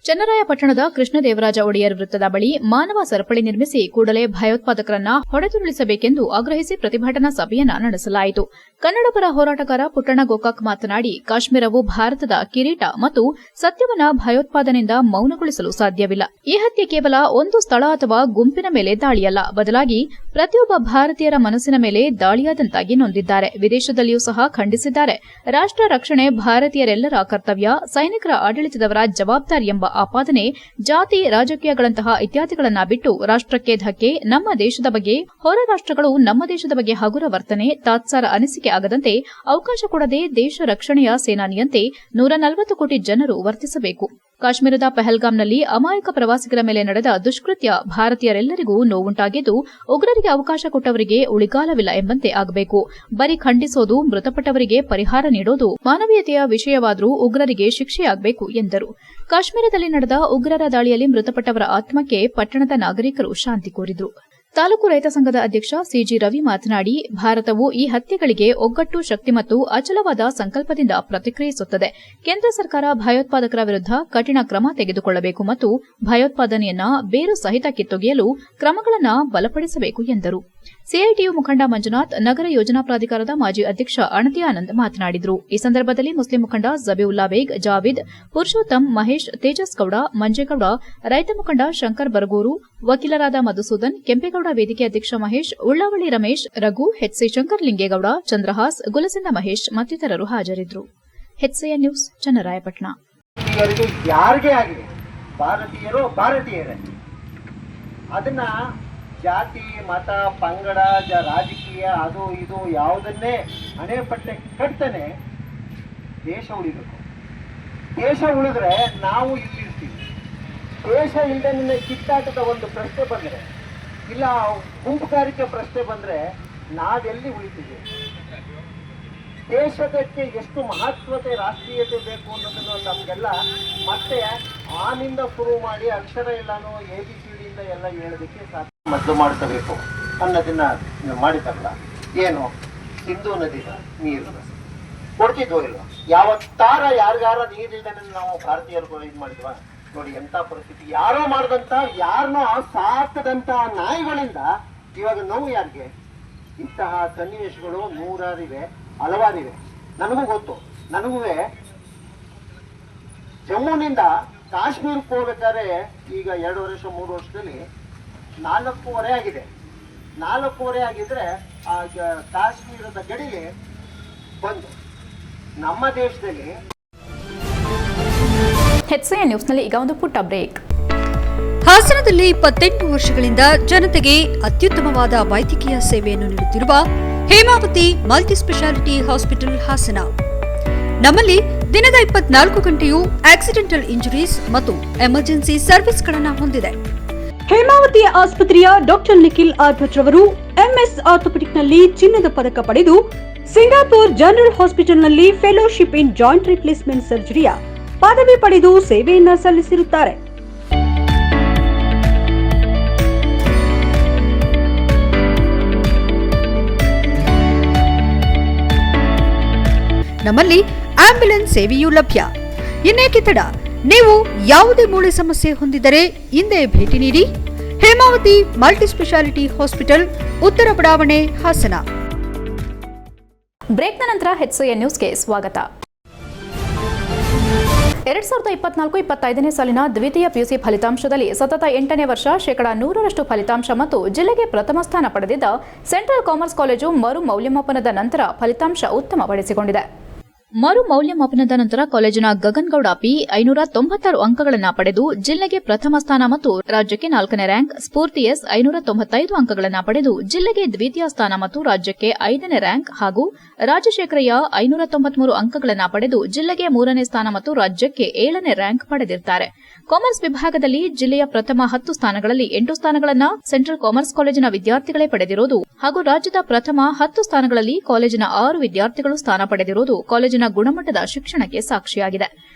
ಚನ್ನರಾಯಪಟ್ಟಣದ ಕೃಷ್ಣದೇವರಾಜ ಒಡೆಯರ್ ವೃತ್ತದ ಬಳಿ ಮಾನವ ಸರಪಳಿ ನಿರ್ಮಿಸಿ ಕೂಡಲೇ ಭಯೋತ್ಪಾದಕರನ್ನ ಹೊಡೆದುರುಳಿಸಬೇಕೆಂದು ಆಗ್ರಹಿಸಿ ಪ್ರತಿಭಟನಾ ಸಭೆಯನ್ನ ನಡೆಸಲಾಯಿತು. ಕನ್ನಡಪರ ಹೋರಾಟಗಾರ ಪುಟ್ಟಣ್ಣ ಗೋಕಾಕ್ ಮಾತನಾಡಿ, ಕಾಶ್ಮೀರವು ಭಾರತದ ಕಿರೀಟ ಮತ್ತು ಸತ್ಯವನ್ನ ಭಯೋತ್ಪಾದನೆಯಿಂದ ಮೌನಗೊಳಿಸಲು ಸಾಧ್ಯವಿಲ್ಲ. ಈ ಹತ್ಯೆ ಕೇವಲ ಒಂದು ಸ್ಥಳ ಅಥವಾ ಗುಂಪಿನ ಮೇಲೆ ದಾಳಿಯಲ್ಲ, ಬದಲಾಗಿ ಪ್ರತಿಯೊಬ್ಬ ಭಾರತೀಯರ ಮನಸ್ಸಿನ ಮೇಲೆ ದಾಳಿಯಾದಂತಾಗಿ ನೊಂದಿದ್ದಾರೆ. ವಿದೇಶದಲ್ಲಿಯೂ ಸಹ ಖಂಡಿಸಿದ್ದಾರೆ. ರಾಷ್ಟ್ರ ರಕ್ಷಣೆ ಭಾರತೀಯರೆಲ್ಲರ ಕರ್ತವ್ಯ, ಸೈನಿಕರ ಆಡಳಿತದವರ ಜವಾಬ್ದಾರಿ ಎಂಬ ಆಪಾದನೆ ಜಾತಿ ರಾಜಕೀಯಗಳಂತಹ ಇತ್ಯಾದಿಗಳನ್ನ ಬಿಟ್ಟು ರಾಷ್ಟ್ರಕ್ಕೆ ಧಕ್ಕೆ, ನಮ್ಮ ದೇಶದ ಬಗ್ಗೆ, ಹೊರ ರಾಷ್ಟ್ರಗಳು ನಮ್ಮ ದೇಶದ ಬಗ್ಗೆ ಹಗುರ ವರ್ತನೆ, ತಾತ್ಸಾರ ಅನಿಸಿಕೆ ಆಗದಂತೆ ಅವಕಾಶ ಕೊಡದೆ ದೇಶ ರಕ್ಷಣೆಯ ಸೇನಾನಿಯಂತೆ 140 ಕೋಟಿ ಜನರು ವರ್ತಿಸಬೇಕು. ಕಾಶ್ಮೀರದ ಪೆಹಲ್ಗಾಂನಲ್ಲಿ ಅಮಾಯಕ ಪ್ರವಾಸಿಗರ ಮೇಲೆ ನಡೆದ ದುಷ್ಕೃತ್ಯ ಭಾರತೀಯರೆಲ್ಲರಿಗೂ ನೋವುಂಟಾಗಿದ್ದು ಉಗ್ರರಿಗೆ ಅವಕಾಶ ಕೊಟ್ಟವರಿಗೆ ಉಳಿಗಾಲವಿಲ್ಲ ಎಂಬಂತೆ ಆಗಬೇಕು. ಬರೀ ಖಂಡಿಸೋದು, ಮೃತಪಟ್ಟವರಿಗೆ ಪರಿಹಾರ ನೀಡೋದು ಮಾನವೀಯತೆಯ ವಿಷಯವಾದರೂ ಉಗ್ರರಿಗೆ ಶಿಕ್ಷೆಯಾಗಬೇಕು ಎಂದರು. ಕಾಶ್ಮೀರದಲ್ಲಿ ನಡೆದ ಉಗ್ರರ ದಾಳಿಯಲ್ಲಿ ಮೃತಪಟ್ಟವರ ಆತ್ಮಕ್ಕೆ ಪಟ್ಟಣದ ನಾಗರಿಕರು ಶಾಂತಿ ಕೋರಿದರು. ತಾಲೂಕು ರೈತ ಸಂಘದ ಅಧ್ಯಕ್ಷ ಸಿಜಿ ರವಿ ಮಾತನಾಡಿ, ಭಾರತವು ಈ ಹತ್ಯೆಗಳಿಗೆ ಒಗ್ಗಟ್ಟು, ಶಕ್ತಿ ಮತ್ತು ಅಚಲವಾದ ಸಂಕಲ್ಪದಿಂದ ಪ್ರತಿಕ್ರಿಯಿಸುತ್ತದೆ. ಕೇಂದ್ರ ಸರ್ಕಾರ ಭಯೋತ್ಪಾದಕರ ವಿರುದ್ಧ ಕಠಿಣ ಕ್ರಮ ತೆಗೆದುಕೊಳ್ಳಬೇಕು ಮತ್ತು ಭಯೋತ್ಪಾದನೆಯನ್ನ ಬೇರು ಸಹಿತ ಕಿತ್ತೊಗೆಯಲು ಕ್ರಮಗಳನ್ನು ಬಲಪಡಿಸಬೇಕು ಎಂದರು. ಸಿಐಟಿಯು ಮುಖಂಡ ಮಂಜುನಾಥ್, ನಗರ ಯೋಜನಾ ಪ್ರಾಧಿಕಾರದ ಮಾಜಿ ಅಧ್ಯಕ್ಷ ಅಣತಿ ಆನಂದ್ ಮಾತನಾಡಿದರು. ಈ ಸಂದರ್ಭದಲ್ಲಿ ಮುಸ್ಲಿಂ ಮುಖಂಡ ಜಬೀವುಲ್ಲಾ ಬೇಗ್, ಜಾವಿದ್, ಪುರುಷೋತ್ತಮ್, ಮಹೇಶ್, ತೇಜಸ್ ಗೌಡ, ಮಂಜೇಗೌಡ, ರೈತ ಮುಖಂಡ ಶಂಕರ್ ಬರಗೂರು, ವಕೀಲರಾದ ಮಧುಸೂದನ್, ಕೆಂಪೇಗೌಡ ವೇದಿಕೆ ಅಧ್ಯಕ್ಷ ಮಹೇಶ್, ಉಳ್ಳಾವಳ್ಳಿ ರಮೇಶ್, ರಘು, ಎಚ್ಸಿ ಶಂಕರ್ ಲಿಂಗೇಗೌಡ, ಚಂದ್ರಹಾಸ್, ಗುಲಸಿಂದ ಮಹೇಶ್ ಮತ್ತಿತರರು ಹಾಜರಿದ್ದರು. HCN news, Channarayapatna. ಯಾರಿಗೆ ಆಗಿದೆ ಭಾರತೀಯರು ಭಾರತೀಯರೇ, ಅದನ್ನ ಜಾತಿ ಮತ ಪಂಗಡ ರಾಜಕೀಯ ಅದು ಇದು ಯಾವುದನ್ನೇ ಹಣೆಪಟ್ಟೆ ಕಟ್ತಾನೆ ದೇಶ ಉಳಿಬೇಕು. ದೇಶ ಉಳಿದ್ರೆ ನಾವು ಇಲ್ಲಿರ್ತೀವಿ. ದೇಶ ಇಲ್ಲದೆ ನಿನ್ನ ಕಿತ್ತಾಟದ ಒಂದು ಪ್ರಶ್ನೆ ಬಂದರೆ, ಇಲ್ಲ ಗುಂಪುಗಾರಿಕೆ ಪ್ರಶ್ನೆ ಬಂದರೆ ನಾವೆಲ್ಲಿ ಉಳಿತೀವಿ? ದೇಶದಕ್ಕೆ ಎಷ್ಟು ಮಹತ್ವತೆ ರಾಷ್ಟ್ರೀಯತೆ ಬೇಕು ಅನ್ನೋದನ್ನು ನಮಗೆಲ್ಲ ಮತ್ತೆ ಆನಿಂದ ಶುರು ಮಾಡಿ ಅಕ್ಷರ ಎಲ್ಲಾನು ABCD ಎಲ್ಲ ಹೇಳೋದಕ್ಕೆ ಸಾಧ್ಯ ಮೊದಲು ಮಾಡ್ಕೋಬೇಕು ಅನ್ನೋದನ್ನ ಮಾಡಿದಾರಲ್ಲ. ಏನು ಸಿಂಧೂ ನದಿನ ನೀರು ಕೊಡ್ತಿದ್ವೋ ಇಲ್ವಾ? ಯಾವತ್ತಾರ ಯಾರಿಗಾರ ನೀರಿಲ್ದೇನೆ ನಾವು ಭಾರತೀಯರು ಇದು ಮಾಡಿದ್ವಾ? ನೋಡಿ ಎಂತ ಪರಿಸ್ಥಿತಿ. ಯಾರೋ ಮಾಡಿದಂತ ಯಾರನ್ನೋ ಸಾಕದಂತ ನಾಯಿಗಳಿಂದ ಇವಾಗ ನೋವು ಯಾರಿಗೆ? ಇಂತಹ ಸನ್ನಿವೇಶಗಳು ನೂರಾರಿವೆ, ಹಲವಾರಿವೆ. ನನಗೂ ಗೊತ್ತು. ನನಗೂ ಜಮ್ಮುನಿಂದ ಕಾಶ್ಮೀರಕ್ಕೆ ಹೋಗ್ಬೇಕಾದ್ರೆ ಈಗ 2 ವರ್ಷ 3 ವರ್ಷದಲ್ಲಿ 4.5 ಆಗಿದೆ. 4.5 ಆಗಿದ್ರೆ ಆ ಕಾಶ್ಮೀರದ ಗಡಿಗೆ ಬಂದು ನಮ್ಮ ದೇಶದಲ್ಲಿ. ಎಚ್ಸಿಎನ್ ನ್ಯೂಸ್ನಲ್ಲಿ ಈಗ ಒಂದು ಪುಟ್ಟ ಬ್ರೇಕ್. ಹಾಸನದಲ್ಲಿ 28 ವರ್ಷಗಳಿಂದ ಜನತೆಗೆ ಅತ್ಯುತ್ತಮವಾದ ವೈದ್ಯಕೀಯ ಸೇವೆಯನ್ನು ನೀಡುತ್ತಿರುವ ಹೇಮಾವತಿ ಮಲ್ಟಿಸ್ಪೆಷಾಲಿಟಿ ಹಾಸ್ಪಿಟಲ್ ಹಾಸನ. ನಮ್ಮಲ್ಲಿ ದಿನದ 24 ಗಂಟೆಯೂ ಆಕ್ಸಿಡೆಂಟಲ್ ಇಂಜುರೀಸ್ ಮತ್ತು ಎಮರ್ಜೆನ್ಸಿ ಸರ್ವಿಸ್ಗಳನ್ನು ಹೊಂದಿದೆ. ಹೇಮಾವತಿ ಆಸ್ಪತ್ರೆಯ ಡಾಕ್ಟರ್ ನಿಖಿಲ್ ಆರ್ ಭಟ್ ರವರು MS ಆರ್ಥೋಪೆಡಿಕ್ನಲ್ಲಿ ಚಿನ್ನದ ಪದಕ ಪಡೆದು ಸಿಂಗಾಪುರ್ ಜನರಲ್ ಹಾಸ್ಪಿಟಲ್ನಲ್ಲಿ ಫೆಲೋಶಿಪ್ ಇನ್ ಜಾಯಿಂಟ್ ರಿಪ್ಲೇಸ್ಮೆಂಟ್ ಸರ್ಜರಿಯ ಪದವಿ ಪಡೆದು ಸೇವೆಯನ್ನ ಸಲ್ಲಿಸಿರುತ್ತಾರೆ. ನಮ್ಮಲ್ಲಿ ಆಂಬ್ಯುಲೆನ್ಸ್ ಸೇವೆಯೂ ಲಭ್ಯ. ಇನ್ನೇಕೆ ತಡ? ನೀವು ಯಾವುದೇ ಮೂಳೆ ಸಮಸ್ಯೆ ಹೊಂದಿದ್ದರೆ ಹಿಂದೆ ಭೇಟಿ ನೀಡಿ. ಹೇಮಾವತಿ ಮಲ್ಟಿಸ್ಪೆಷಾಲಿಟಿ ಹಾಸ್ಪಿಟಲ್, ಉತ್ತರ ಬಡಾವಣೆ, ಹಾಸನ. ಬ್ರೇಕ್ನ ನಂತರ ಎಚ್ಸಿಎನ್ ನ್ಯೂಸ್ಗೆ ಸ್ವಾಗತ. 2024-25ನೇ ಸಾಲಿನ ದ್ವಿತೀಯ PUC ಫಲಿತಾಂಶದಲ್ಲಿ ಸತತ 8ನೇ ವರ್ಷ 100% ಫಲಿತಾಂಶ ಮತ್ತು ಜಿಲ್ಲೆಗೆ ಪ್ರಥಮ ಸ್ಥಾನ ಪಡೆದಿದ್ದ ಸೆಂಟ್ರಲ್ ಕಾಮರ್ಸ್ ಕಾಲೇಜು ಮರು ಮೌಲ್ಯಮಾಪನದ ನಂತರ ಫಲಿತಾಂಶ ಉತ್ತಮಪಡಿಸಿಕೊಂಡಿದೆ. ಮರು ಮೌಲ್ಯಮಾಪನದ ನಂತರ ಕಾಲೇಜಿನ ಗಗನ್ಗೌಡ P 596 ಅಂಕಗಳನ್ನು ಪಡೆದು ಜಿಲ್ಲೆಗೆ ಪ್ರಥಮ ಸ್ಥಾನ ಮತ್ತು ರಾಜ್ಯಕ್ಕೆ 4ನೇ ರ್ಯಾಂಕ್, ಸ್ಫೂರ್ತಿ S 595 ಅಂಕಗಳನ್ನು ಪಡೆದು ಜಿಲ್ಲೆಗೆ ದ್ವಿತೀಯ ಸ್ಥಾನ ಮತ್ತು ರಾಜ್ಯಕ್ಕೆ 5ನೇ ರ್ಯಾಂಕ್ ಹಾಗೂ ರಾಜಶೇಖರಯ್ಯ 593 ಅಂಕಗಳನ್ನು ಪಡೆದು ಜಿಲ್ಲೆಗೆ 3ನೇ ಸ್ಥಾನ ಮತ್ತು ರಾಜ್ಯಕ್ಕೆ 7ನೇ ರ್ಯಾಂಕ್ ಪಡೆದಿದ್ದಾರೆ. ಕಾಮರ್ಸ್ ವಿಭಾಗದಲ್ಲಿ ಜಿಲ್ಲೆಯ ಪ್ರಥಮ 10 ಸ್ಥಾನಗಳಲ್ಲಿ 8 ಸ್ಥಾನಗಳನ್ನು ಸೆಂಟ್ರಲ್ ಕಾಮರ್ಸ್ ಕಾಲೇಜಿನ ವಿದ್ಯಾರ್ಥಿಗಳೇ ಪಡೆದಿರುವುದು ಹಾಗೂ ರಾಜ್ಯದ ಪ್ರಥಮ 10 ಸ್ಥಾನಗಳಲ್ಲಿ ಕಾಲೇಜಿನ 6 ವಿದ್ಯಾರ್ಥಿಗಳು ಸ್ಥಾನ ಪಡೆದಿರುವುದು ಕಾಲೇಜಿನ ಗುಣಮಟ್ಟದ ಶಿಕ್ಷಣಕ್ಕೆ ಸಾಕ್ಷಿಯಾಗಿದೆ.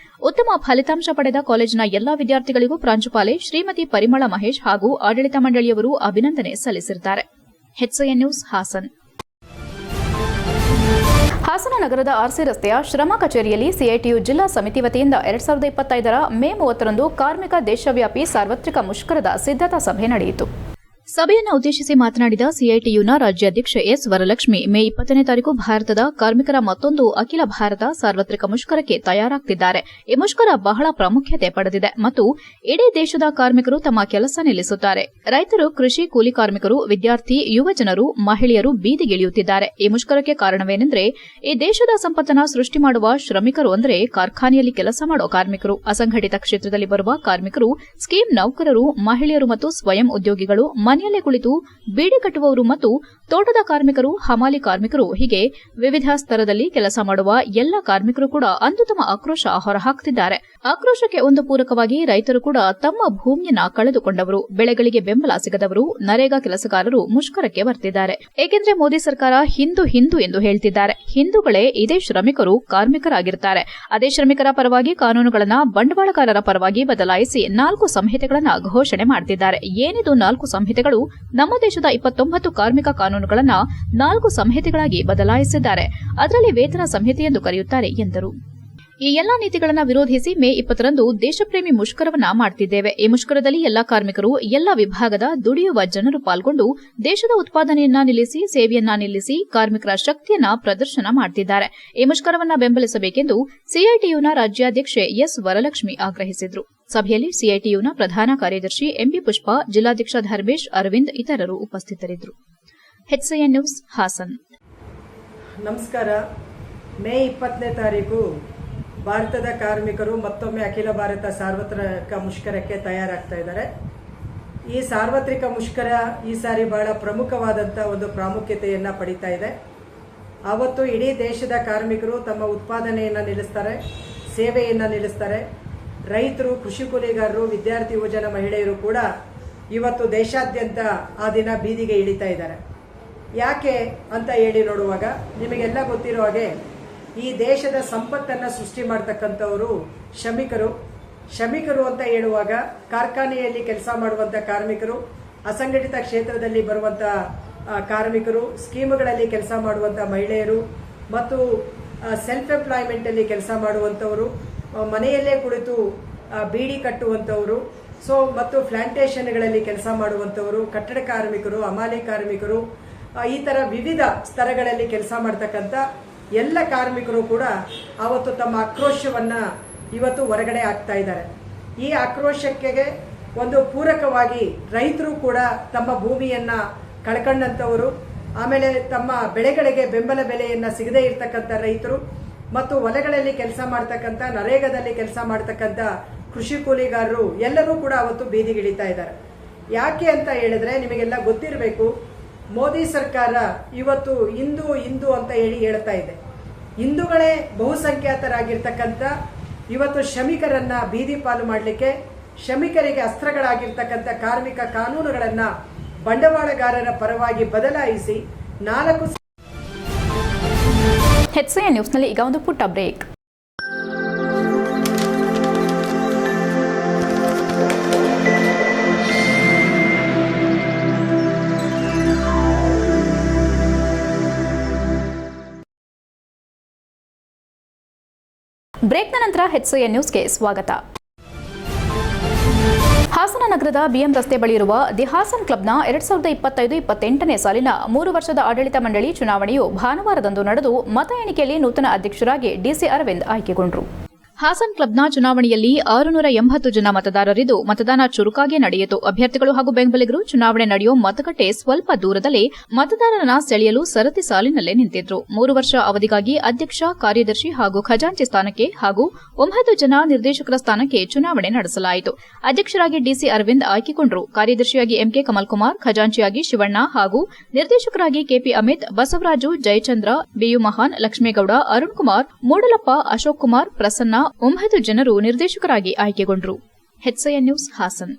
ಉತ್ತಮ ಫಲಿತಾಂಶ ಪಡೆದ ಕಾಲೇಜಿನ ಎಲ್ಲಾ ವಿದ್ಯಾರ್ಥಿಗಳಿಗೂ ಪ್ರಾಂಶುಪಾಲೆ ಶ್ರೀಮತಿ ಪರಿಮಳ ಮಹೇಶ್ ಹಾಗೂ ಆಡಳಿತ ಮಂಡಳಿಯವರು ಅಭಿನಂದನೆ ಸಲ್ಲಿಸಿದ್ದಾರೆ. HCN news, Haasan. ಹಾಸನ ನಗರದ RC ರಸ್ತೆಯ ಶ್ರಮ ಕಚೇರಿಯಲ್ಲಿ ಸಿಐಟಿಯು ಜಿಲ್ಲಾ ಸಮಿತಿ ವತಿಯಿಂದ 2025ರ ಮೇ 30ರಂದು ಕಾರ್ಮಿಕ ದೇಶವ್ಯಾಪಿ ಸಾರ್ವತ್ರಿಕ ಮುಷ್ಕರದ ಸಿದ್ಧತಾ ಸಭೆ ನಡೆಯಿತು. ಸಭೆಯನ್ನು ಉದ್ದೇಶಿಸಿ ಮಾತನಾಡಿದ ಸಿಐಟಿಯುನ ರಾಜ್ಯಾಧ್ಯಕ್ಷ ಎಸ್ ವರಲಕ್ಷ್ಮಿ, ಮೇ 20ನೇ ತಾರೀಕು ಭಾರತದ ಕಾರ್ಮಿಕರ ಮತ್ತೊಂದು ಅಖಿಲ ಭಾರತ ಸಾರ್ವತ್ರಿಕ ಮುಷ್ಕರಕ್ಕೆ ತಯಾರಾಗುತ್ತಿದ್ದಾರೆ. ಈ ಮುಷ್ಕರ ಬಹಳ ಪ್ರಾಮುಖ್ಯತೆ ಪಡೆದಿದೆ ಮತ್ತು ಇಡೀ ದೇಶದ ಕಾರ್ಮಿಕರು ತಮ್ಮ ಕೆಲಸ ನಿಲ್ಲಿಸುತ್ತಾರೆ. ರೈತರು, ಕೃಷಿ ಕೂಲಿ ಕಾರ್ಮಿಕರು, ವಿದ್ಯಾರ್ಥಿ, ಯುವ ಜನರು, ಮಹಿಳೆಯರು ಬೀದಿಗಿಳಿಯುತ್ತಿದ್ದಾರೆ. ಈ ಮುಷ್ಕರಕ್ಕೆ ಕಾರಣವೇನೆಂದರೆ ಈ ದೇಶದ ಸಂಪತ್ತನ್ನು ಸೃಷ್ಟಿ ಮಾಡುವ ಶ್ರಮಿಕರು ಅಂದರೆ ಕಾರ್ಖಾನೆಯಲ್ಲಿ ಕೆಲಸ ಮಾಡುವ ಕಾರ್ಮಿಕರು, ಅಸಂಘಟಿತ ಕ್ಷೇತ್ರದಲ್ಲಿ ಬರುವ ಕಾರ್ಮಿಕರು, ಸ್ಕೀಮ್ ನೌಕರರು, ಮಹಿಳೆಯರು ಮತ್ತು ಸ್ವಯಂ ಉದ್ಯೋಗಿಗಳು, ಮನೆಯಲ್ಲೇ ಕುಳಿತು ಬೀಡಿ ಕಟ್ಟುವವರು ಮತ್ತು ತೋಟದ ಕಾರ್ಮಿಕರು, ಹಮಾಲಿ ಕಾರ್ಮಿಕರು, ಹೀಗೆ ವಿವಿಧ ಸ್ತರದಲ್ಲಿ ಕೆಲಸ ಮಾಡುವ ಎಲ್ಲ ಕಾರ್ಮಿಕರು ಕೂಡ ಅಂದು ತಮ್ಮ ಆಕ್ರೋಶ ಹೊರಹಾಕುತ್ತಿದ್ದಾರೆ. ಆಕ್ರೋಶಕ್ಕೆ ಒಂದು ಪೂರಕವಾಗಿ ರೈತರು ಕೂಡ ತಮ್ಮ ಭೂಮಿಯನ್ನ ಕಳೆದುಕೊಂಡವರು, ಬೆಳೆಗಳಿಗೆ ಬೆಂಬಲ ಸಿಗದವರು, ನರೇಗಾ ಕೆಲಸಗಾರರು ಮುಷ್ಕರಕ್ಕೆ ಬರ್ತಿದ್ದಾರೆ. ಏಕೆಂದ್ರೆ ಮೋದಿ ಸರ್ಕಾರ ಹಿಂದೂ ಎಂದು ಹೇಳ್ತಿದ್ದಾರೆ. ಹಿಂದೂಗಳೇ ಇದೇ ಶ್ರಮಿಕರು, ಕಾರ್ಮಿಕರಾಗಿರುತ್ತಾರೆ. ಅದೇ ಶ್ರಮಿಕರ ಪರವಾಗಿ ಕಾನೂನುಗಳನ್ನ ಬಂಡವಾಳಗಾರರ ಪರವಾಗಿ ಬದಲಾಯಿಸಿ 4 ಸಂಹಿತೆಗಳನ್ನ ಘೋಷಣೆ ಮಾಡುತ್ತಿದ್ದಾರೆ. ಏನಿದು 4 ಸಂಹಿತೆಗಳು? ನಮ್ಮ ದೇಶದ 29 ಕಾರ್ಮಿಕ ಕಾನೂನುಗಳನ್ನ 4 ಸಂಹಿತೆಗಳಾಗಿ ಬದಲಾಯಿಸಿದ್ದಾರೆ. ಅದರಲ್ಲಿ ವೇತನ ಸಂಹಿತೆ ಎಂದು ಕರೆಯುತ್ತಾರೆ ಎಂದರು. ಈ ಎಲ್ಲಾ ನೀತಿಗಳನ್ನು ವಿರೋಧಿಸಿ ಮೇ 20ರಂದು ದೇಶಪ್ರೇಮಿ ಮುಷ್ಕರವನ್ನ ಮಾಡುತ್ತಿದ್ದೇವೆ. ಈ ಮುಷ್ಕರದಲ್ಲಿ ಎಲ್ಲಾ ಕಾರ್ಮಿಕರು, ಎಲ್ಲಾ ವಿಭಾಗದ ದುಡಿಯುವ ಜನರು ಪಾಲ್ಗೊಂಡು ದೇಶದ ಉತ್ಪಾದನೆಯನ್ನ ನಿಲ್ಲಿಸಿ, ಸೇವೆಯನ್ನ ನಿಲ್ಲಿಸಿ, ಕಾರ್ಮಿಕರ ಶಕ್ತಿಯನ್ನ ಪ್ರದರ್ಶನ ಮಾಡುತ್ತಿದ್ದಾರೆ. ಈ ಮುಷ್ಕರವನ್ನ ಬೆಂಬಲಿಸಬೇಕೆಂದು ಸಿಐಟಿಯುನ ರಾಜ್ಯಾಧ್ಯಕ್ಷೆ ಎಸ್ ವರಲಕ್ಷ್ಮಿ ಆಗ್ರಹಿಸಿದರು. ಸಭೆಯಲ್ಲಿ ಸಿಐಟಿಯುನ ಪ್ರಧಾನ ಕಾರ್ಯದರ್ಶಿ ಎಂಬಿ ಪುಷ್ಪ, ಜಿಲ್ಲಾಧ್ಯಕ್ಷ ಧರ್ಮೇಶ್, ಅರವಿಂದ್ ಇತರರು ಉಪಸ್ಥಿತರಿದ್ದರು. HCN news Hassan. ನಮಸ್ಕಾರ. ಮೇ 20ನೇ ತಾರೀಕು ಭಾರತದ ಕಾರ್ಮಿಕರು ಮತ್ತೊಮ್ಮೆ ಅಖಿಲ ಭಾರತ ಸಾರ್ವತ್ರಿಕ ಮುಷ್ಕರಕ್ಕೆ ತಯಾರಾಗ್ತಾ ಇದ್ದಾರೆ. ಈ ಸಾರ್ವತ್ರಿಕ ಮುಷ್ಕರ ಈ ಸಾರಿ ಬಹಳ ಪ್ರಮುಖವಾದಂಥ ಒಂದು ಪ್ರಾಮುಖ್ಯತೆಯನ್ನು ಪಡೀತಾ ಇದೆ. ಆವತ್ತು ಇಡೀ ದೇಶದ ಕಾರ್ಮಿಕರು ತಮ್ಮ ಉತ್ಪಾದನೆಯನ್ನು ನಿಲ್ಲಿಸ್ತಾರೆ, ಸೇವೆಯನ್ನು ನಿಲ್ಲಿಸ್ತಾರೆ. ರೈತರು, ಕೃಷಿ ಕೂಲಿಗಾರರು, ವಿದ್ಯಾರ್ಥಿ ಯುವಜನ ಮಹಿಳೆಯರು ಕೂಡ ಇವತ್ತು ದೇಶಾದ್ಯಂತ ಆ ದಿನ ಬೀದಿಗೆ ಇಳಿತಾ ಇದ್ದಾರೆ. ಯಾಕೆ ಅಂತ ಹೇಳಿ ನೋಡುವಾಗ ನಿಮಗೆಲ್ಲ ಗೊತ್ತಿರೋ ಹಾಗೆ ಈ ದೇಶದ ಸಂಪತ್ತನ್ನು ಸೃಷ್ಟಿ ಮಾಡ್ತಕ್ಕಂಥವರು ಶ್ರಮಿಕರು ಅಂತ ಹೇಳುವಾಗ ಕಾರ್ಖಾನೆಯಲ್ಲಿ ಕೆಲಸ ಮಾಡುವಂಥ ಕಾರ್ಮಿಕರು, ಅಸಂಘಟಿತ ಕ್ಷೇತ್ರದಲ್ಲಿ ಬರುವಂಥ ಕಾರ್ಮಿಕರು, ಸ್ಕೀಮ್ಗಳಲ್ಲಿ ಕೆಲಸ ಮಾಡುವಂಥ ಮಹಿಳೆಯರು ಮತ್ತು ಸೆಲ್ಫ್ ಎಂಪ್ಲಾಯ್ಮೆಂಟಲ್ಲಿ ಕೆಲಸ ಮಾಡುವಂಥವರು, ಮನೆಯಲ್ಲೇ ಕುಳಿತು ಬೀಡಿ ಕಟ್ಟುವಂಥವರು, ಮತ್ತು ಪ್ಲಾಂಟೇಷನ್ಗಳಲ್ಲಿ ಕೆಲಸ ಮಾಡುವಂಥವರು, ಕಟ್ಟಡ ಕಾರ್ಮಿಕರು, ಹಮಾಲಿ ಕಾರ್ಮಿಕರು, ಈ ಥರ ವಿವಿಧ ಸ್ತರಗಳಲ್ಲಿ ಕೆಲಸ ಮಾಡ್ತಕ್ಕಂಥ ಎಲ್ಲ ಕಾರ್ಮಿಕರು ಕೂಡ ಆವತ್ತು ತಮ್ಮ ಆಕ್ರೋಶವನ್ನು ಇವತ್ತು ಹೊರಗಡೆ ಹಾಕ್ತಾ ಇದ್ದಾರೆ. ಈ ಆಕ್ರೋಶಕ್ಕೆ ಒಂದು ಪೂರಕವಾಗಿ ರೈತರು ಕೂಡ ತಮ್ಮ ಭೂಮಿಯನ್ನು ಕಳ್ಕೊಂಡಂಥವರು, ಆಮೇಲೆ ತಮ್ಮ ಬೆಳೆಗಳಿಗೆ ಬೆಂಬಲ ಬೆಲೆಯನ್ನು ಸಿಗದೇ ಇರತಕ್ಕಂಥ ರೈತರು ಮತ್ತು ಹೊಲಗಳಲ್ಲಿ ಕೆಲಸ ಮಾಡ್ತಕ್ಕಂಥ, ನರೇಗಾದಲ್ಲಿ ಕೆಲಸ ಮಾಡ್ತಕ್ಕಂಥ ಕೃಷಿ ಕೂಲಿಗಾರರು ಎಲ್ಲರೂ ಕೂಡ ಅವತ್ತು ಬೀದಿಗಿಳಿತಾ ಇದ್ದಾರೆ. ಯಾಕೆ ಅಂತ ಹೇಳಿದ್ರೆ ನಿಮಗೆಲ್ಲ ಗೊತ್ತಿರಬೇಕು, ಮೋದಿ ಸರ್ಕಾರ ಇವತ್ತು ಹಿಂದೂ ಅಂತ ಹೇಳ್ತಾ ಇದೆ. ಹಿಂದೂಗಳೇ ಬಹುಸಂಖ್ಯಾತರಾಗಿರ್ತಕ್ಕಂಥ ಇವತ್ತು ಶ್ರಮಿಕರನ್ನ ಬೀದಿ ಪಾಲು ಮಾಡಲಿಕ್ಕೆ, ಶ್ರಮಿಕರಿಗೆ ಅಸ್ತ್ರಗಳಾಗಿರ್ತಕ್ಕಂಥ ಕಾರ್ಮಿಕ ಕಾನೂನುಗಳನ್ನು ಬಂಡವಾಳಗಾರರ ಪರವಾಗಿ ಬದಲಾಯಿಸಿ 4 HCN ನ್ಯೂಸ್ನಲ್ಲಿ ಈಗ ಒಂದು ಪುಟ್ಟ ಬ್ರೇಕ್. ಬ್ರೇಕ್ನ ನಂತರ HCN ನ್ಯೂಸ್ಗೆ ಸ್ವಾಗತ. ಹಾಸನ ನಗರದ ಬಿಎಂ ರಸ್ತೆ ಬಳಿ ಇರುವ ದಿ ಹಾಸನ್ ಕ್ಲಬ್ನ 2025-28ನೇ ಸಾಲಿನ 3 ವರ್ಷದ ಆಡಳಿತ ಮಂಡಳಿ ಚುನಾವಣೆಯು ಭಾನುವಾರದಂದು ನಡೆದು ಮತ ಎಣಿಕೆಯಲ್ಲಿ ನೂತನ ಅಧ್ಯಕ್ಷರಾಗಿ ಡಿಸಿ ಅರವಿಂದ್ ಆಯ್ಕೆಗೊಂಡರು. ಹಾಸನ್ ಕ್ಲಬ್ನ ಚುನಾವಣೆಯಲ್ಲಿ 680 ಜನ ಮತದಾರರಿದ್ದು ಮತದಾನ ಚುರುಕಾಗಿ ನಡೆಯಿತು. ಅಭ್ಯರ್ಥಿಗಳು ಹಾಗೂ ಬೆಂಬಲಿಗರು ಚುನಾವಣೆ ನಡೆಯುವ ಮತಗಟ್ಟೆ ಸ್ವಲ್ಪ ದೂರದಲ್ಲೇ ಮತದಾರರನ್ನ ಸೆಳೆಯಲು ಸರತಿ ಸಾಲಿನಲ್ಲೇ ನಿಂತಿದ್ರು. 3 ವರ್ಷ ಅವಧಿಗಾಗಿ ಅಧ್ಯಕ್ಷ, ಕಾರ್ಯದರ್ಶಿ ಹಾಗೂ ಖಜಾಂಚಿ ಸ್ಥಾನಕ್ಕೆ ಹಾಗೂ 9 ಜನ ನಿರ್ದೇಶಕರ ಸ್ಥಾನಕ್ಕೆ ಚುನಾವಣೆ ನಡೆಸಲಾಯಿತು. ಅಧ್ಯಕ್ಷರಾಗಿ ಡಿಸಿ ಅರವಿಂದ್ ಆಯ್ಕೆಗೊಂಡರು. ಕಾರ್ಯದರ್ಶಿಯಾಗಿ ಎಂಕೆ ಕಮಲ್ ಕುಮಾರ್, ಖಜಾಂಚಿಯಾಗಿ ಶಿವಣ್ಣ ಹಾಗೂ ನಿರ್ದೇಶಕರಾಗಿ ಕೆಪಿ ಅಮಿತ್, ಬಸವರಾಜು, ಜಯಚಂದ್ರ, ಬಿಯು ಮಹಾನ್, ಲಕ್ಷ್ಮೇಗೌಡ, ಅರುಣ್ ಕುಮಾರ್, ಮೂಡಲಪ್ಪ, ಅಶೋಕ್ ಕುಮಾರ್, ಪ್ರಸನ್ನ 9 ಜನರು ನಿರ್ದೇಶಕರಾಗಿ ಆಯ್ಕೆಗೊಂಡರು. HCN news Hassan.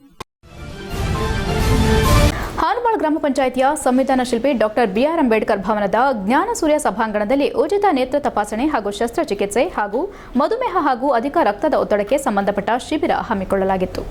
ಹಾನಬಾಳ್ ಗ್ರಾಮ ಪಂಚಾಯಿತಿಯ ಸಂವಿಧಾನ ಶಿಲ್ಪಿ ಡಾಕ್ಟರ್ ಬಿಆರ್ ಅಂಬೇಡ್ಕರ್ ಭವನದ ಜ್ಞಾನಸೂರ್ಯ ಸಭಾಂಗಣದಲ್ಲಿ ಉಚಿತ ನೇತ್ರ ತಪಾಸಣೆ ಹಾಗೂ ಶಸ್ತ್ರಚಿಕಿತ್ಸೆ ಹಾಗೂ ಮಧುಮೇಹ ಹಾಗೂ ಅಧಿಕ ರಕ್ತದ ಒತ್ತಡಕ್ಕೆ ಸಂಬಂಧಪಟ್ಟ ಶಿಬಿರ ಹಮ್ಮಿಕೊಳ್ಳಲಾಗಿತ್ತು.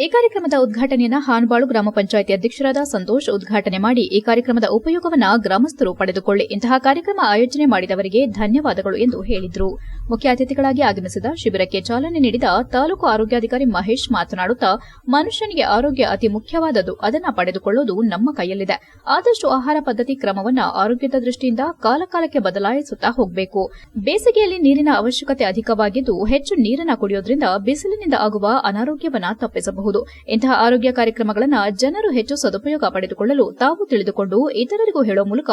ಈ ಕಾರ್ಯಕ್ರಮದ ಉದ್ಘಾಟನೆಯನ್ನು ಹಾನಬಾಳು ಗ್ರಾಮ ಪಂಚಾಯಿತಿ ಅಧ್ಯಕ್ಷರಾದ ಸಂತೋಷ್ ಉದ್ಘಾಟನೆ ಮಾಡಿ, ಈ ಕಾರ್ಯಕ್ರಮದ ಉಪಯೋಗವನ್ನು ಗ್ರಾಮಸ್ಥರು ಪಡೆದುಕೊಳ್ಳಿ, ಇಂತಹ ಕಾರ್ಯಕ್ರಮ ಆಯೋಜನೆ ಮಾಡಿದವರಿಗೆ ಧನ್ಯವಾದಗಳು ಎಂದು ಹೇಳಿದರು. ಮುಖ್ಯ ಅತಿಥಿಗಳಾಗಿ ಆಗಮಿಸಿದ ಶಿಬಿರಕ್ಕೆ ಚಾಲನೆ ನೀಡಿದ ತಾಲೂಕು ಆರೋಗ್ಯಾಧಿಕಾರಿ ಮಹೇಶ್ ಮಾತನಾಡುತ್ತಾ, ಮನುಷ್ಯನಿಗೆ ಆರೋಗ್ಯ ಅತಿ ಮುಖ್ಯವಾದದ್ದು, ಅದನ್ನು ಪಡೆದುಕೊಳ್ಳುವುದು ನಮ್ಮ ಕೈಯಲ್ಲಿದೆ. ಆದಷ್ಟು ಆಹಾರ ಪದ್ಧತಿ ಕ್ರಮವನ್ನು ಆರೋಗ್ಯದ ದೃಷ್ಟಿಯಿಂದ ಕಾಲಕಾಲಕ್ಕೆ ಬದಲಾಯಿಸುತ್ತಾ ಹೋಗಬೇಕು. ಬೇಸಿಗೆಯಲ್ಲಿ ನೀರಿನ ಅವಶ್ಯಕತೆ ಅಧಿಕವಾಗಿದ್ದು ಹೆಚ್ಚು ನೀರನ್ನು ಕುಡಿಯೋದ್ರಿಂದ ಬಿಸಿಲಿನಿಂದ ಆಗುವ ಅನಾರೋಗ್ಯವನ್ನು ತಪ್ಪಿಸಬಹುದು. ಇಂತಹ ಆರೋಗ್ಯ ಕಾರ್ಯಕ್ರಮಗಳನ್ನು ಜನರು ಹೆಚ್ಚು ಸದುಪಯೋಗ ಪಡೆದುಕೊಳ್ಳಲು ತಾವು ತಿಳಿದುಕೊಂಡು ಇತರರಿಗೂ ಹೇಳುವ ಮೂಲಕ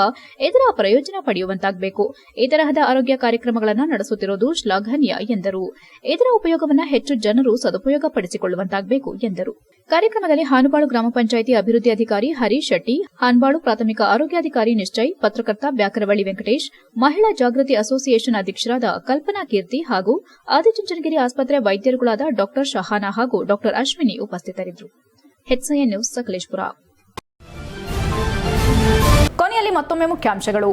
ಇದರ ಪ್ರಯೋಜನ ಪಡೆಯುವಂತಾಗಬೇಕು. ಈ ತರಹದ ಆರೋಗ್ಯ ಕಾರ್ಯಕ್ರಮಗಳನ್ನು ನಡೆಸುತ್ತಿರುವುದು ಶ್ಲಾಘನೀಯ ಎಂದರು. ಇದರ ಉಪಯೋಗವನ್ನು ಹೆಚ್ಚು ಜನರು ಸದುಪಯೋಗ ಪಡಿಸಿಕೊಳ್ಳುವಂತಾಗಬೇಕು ಎಂದರು. ಕಾರ್ಯಕ್ರಮದಲ್ಲಿ ಹಾನಬಾಳು ಗ್ರಾಮ ಪಂಚಾಯಿತಿ ಅಭಿವೃದ್ಧಿ ಅಧಿಕಾರಿ ಹರೀಶ್ ಶೆಟ್ಟಿ, ಹಾನಬಾಳು ಪ್ರಾಥಮಿಕ ಆರೋಗ್ಯಾಧಿಕಾರಿ ನಿಶ್ಚಯ್, ಪತ್ರಕರ್ತ ಬ್ಯಾಕರವಳ್ಳಿ ವೆಂಕಟೇಶ್, ಮಹಿಳಾ ಜಾಗೃತಿ ಅಸೋಸಿಯೇಷನ್ ಅಧ್ಯಕ್ಷರಾದ ಕಲ್ಪನಾ ಕೀರ್ತಿ ಹಾಗೂ ಆದಿಚುಂಚನಗಿರಿ ಆಸ್ಪತ್ರೆ ವೈದ್ಯರುಗಳಾದ ಡಾ ಶಹಾನಾ ಹಾಗೂ ಡಾ ಅಶ್ವಿನಿ ಉಪಸ್ಥಿತರಿದ್ದರು. HCN news Sakleshpur. ಕೊನೆಯಲ್ಲಿ ಮತ್ತೊಮ್ಮೆ ಮುಖ್ಯಾಂಶಗಳು.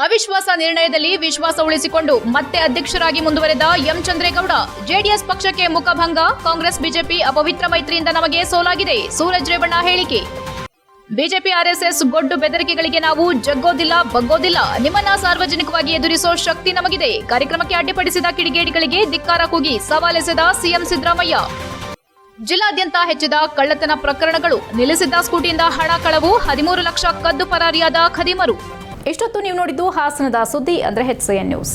ಅವಿಶ್ವಾಸ ನಿರ್ಣಯದಲ್ಲಿ ವಿಶ್ವಾಸ ಉಳಿಸಿಕೊಂಡು ಮತ್ತೆ ಅಧ್ಯಕ್ಷರಾಗಿ ಮುಂದುವರೆದ ಎಂ ಚಂದ್ರೇಗೌಡ. ಜೆಡಿಎಸ್ ಪಕ್ಷಕ್ಕೆ ಮುಖಭಂಗ, ಕಾಂಗ್ರೆಸ್ ಬಿಜೆಪಿ ಅಪವಿತ್ರ ಮೈತ್ರಿಯಿಂದ ನಮಗೆ ಸೋಲಾಗಿದೆ. ಸೂರಜ್ ರೇವಣ್ಣ ಹೇಳಿಕೆ. ಬಿಜೆಪಿ ಆರ್ಎಸ್ಎಸ್ ಗೊಡ್ಡು ಬೆದರಿಕೆಗಳಿಗೆ ನಾವು ಜಗ್ಗೋದಿಲ್ಲ ಬಗ್ಗೋದಿಲ್ಲ. ನಿಮ್ಮನ್ನ ಸಾರ್ವಜನಿಕವಾಗಿ ಎದುರಿಸೋ ಶಕ್ತಿ ನಮಗಿದೆ. ಕಾರ್ಯಕ್ರಮಕ್ಕೆ ಅಡ್ಡಿಪಡಿಸಿದ ಕಿಡಿಗೇಡಿಗಳಿಗೆ ಧಿಕ್ಕಾರ ಕೂಗಿ ಸವಾಲೆಸೆದ ಸಿಎಂ ಸಿದ್ದರಾಮಯ್ಯ. ಜಿಲ್ಲಾದ್ಯಂತ ಹೆಚ್ಚಿದ ಕಳ್ಳತನ ಪ್ರಕರಣಗಳು. ನಿಲ್ಲಿಸಿದ್ದ ಸ್ಕೂಟಿಯಿಂದ ಹಣ ಕಳವು, 13 ಲಕ್ಷ ಕದ್ದು ಪರಾರಿಯಾದ ಖದೀಮರು. ಇಷ್ಟೊತ್ತು ನೀವು ನೋಡಿದ್ದು ಹಾಸನದ ಸುದ್ದಿ ಅಂದ್ರೆ HCN ನ್ಯೂಸ್.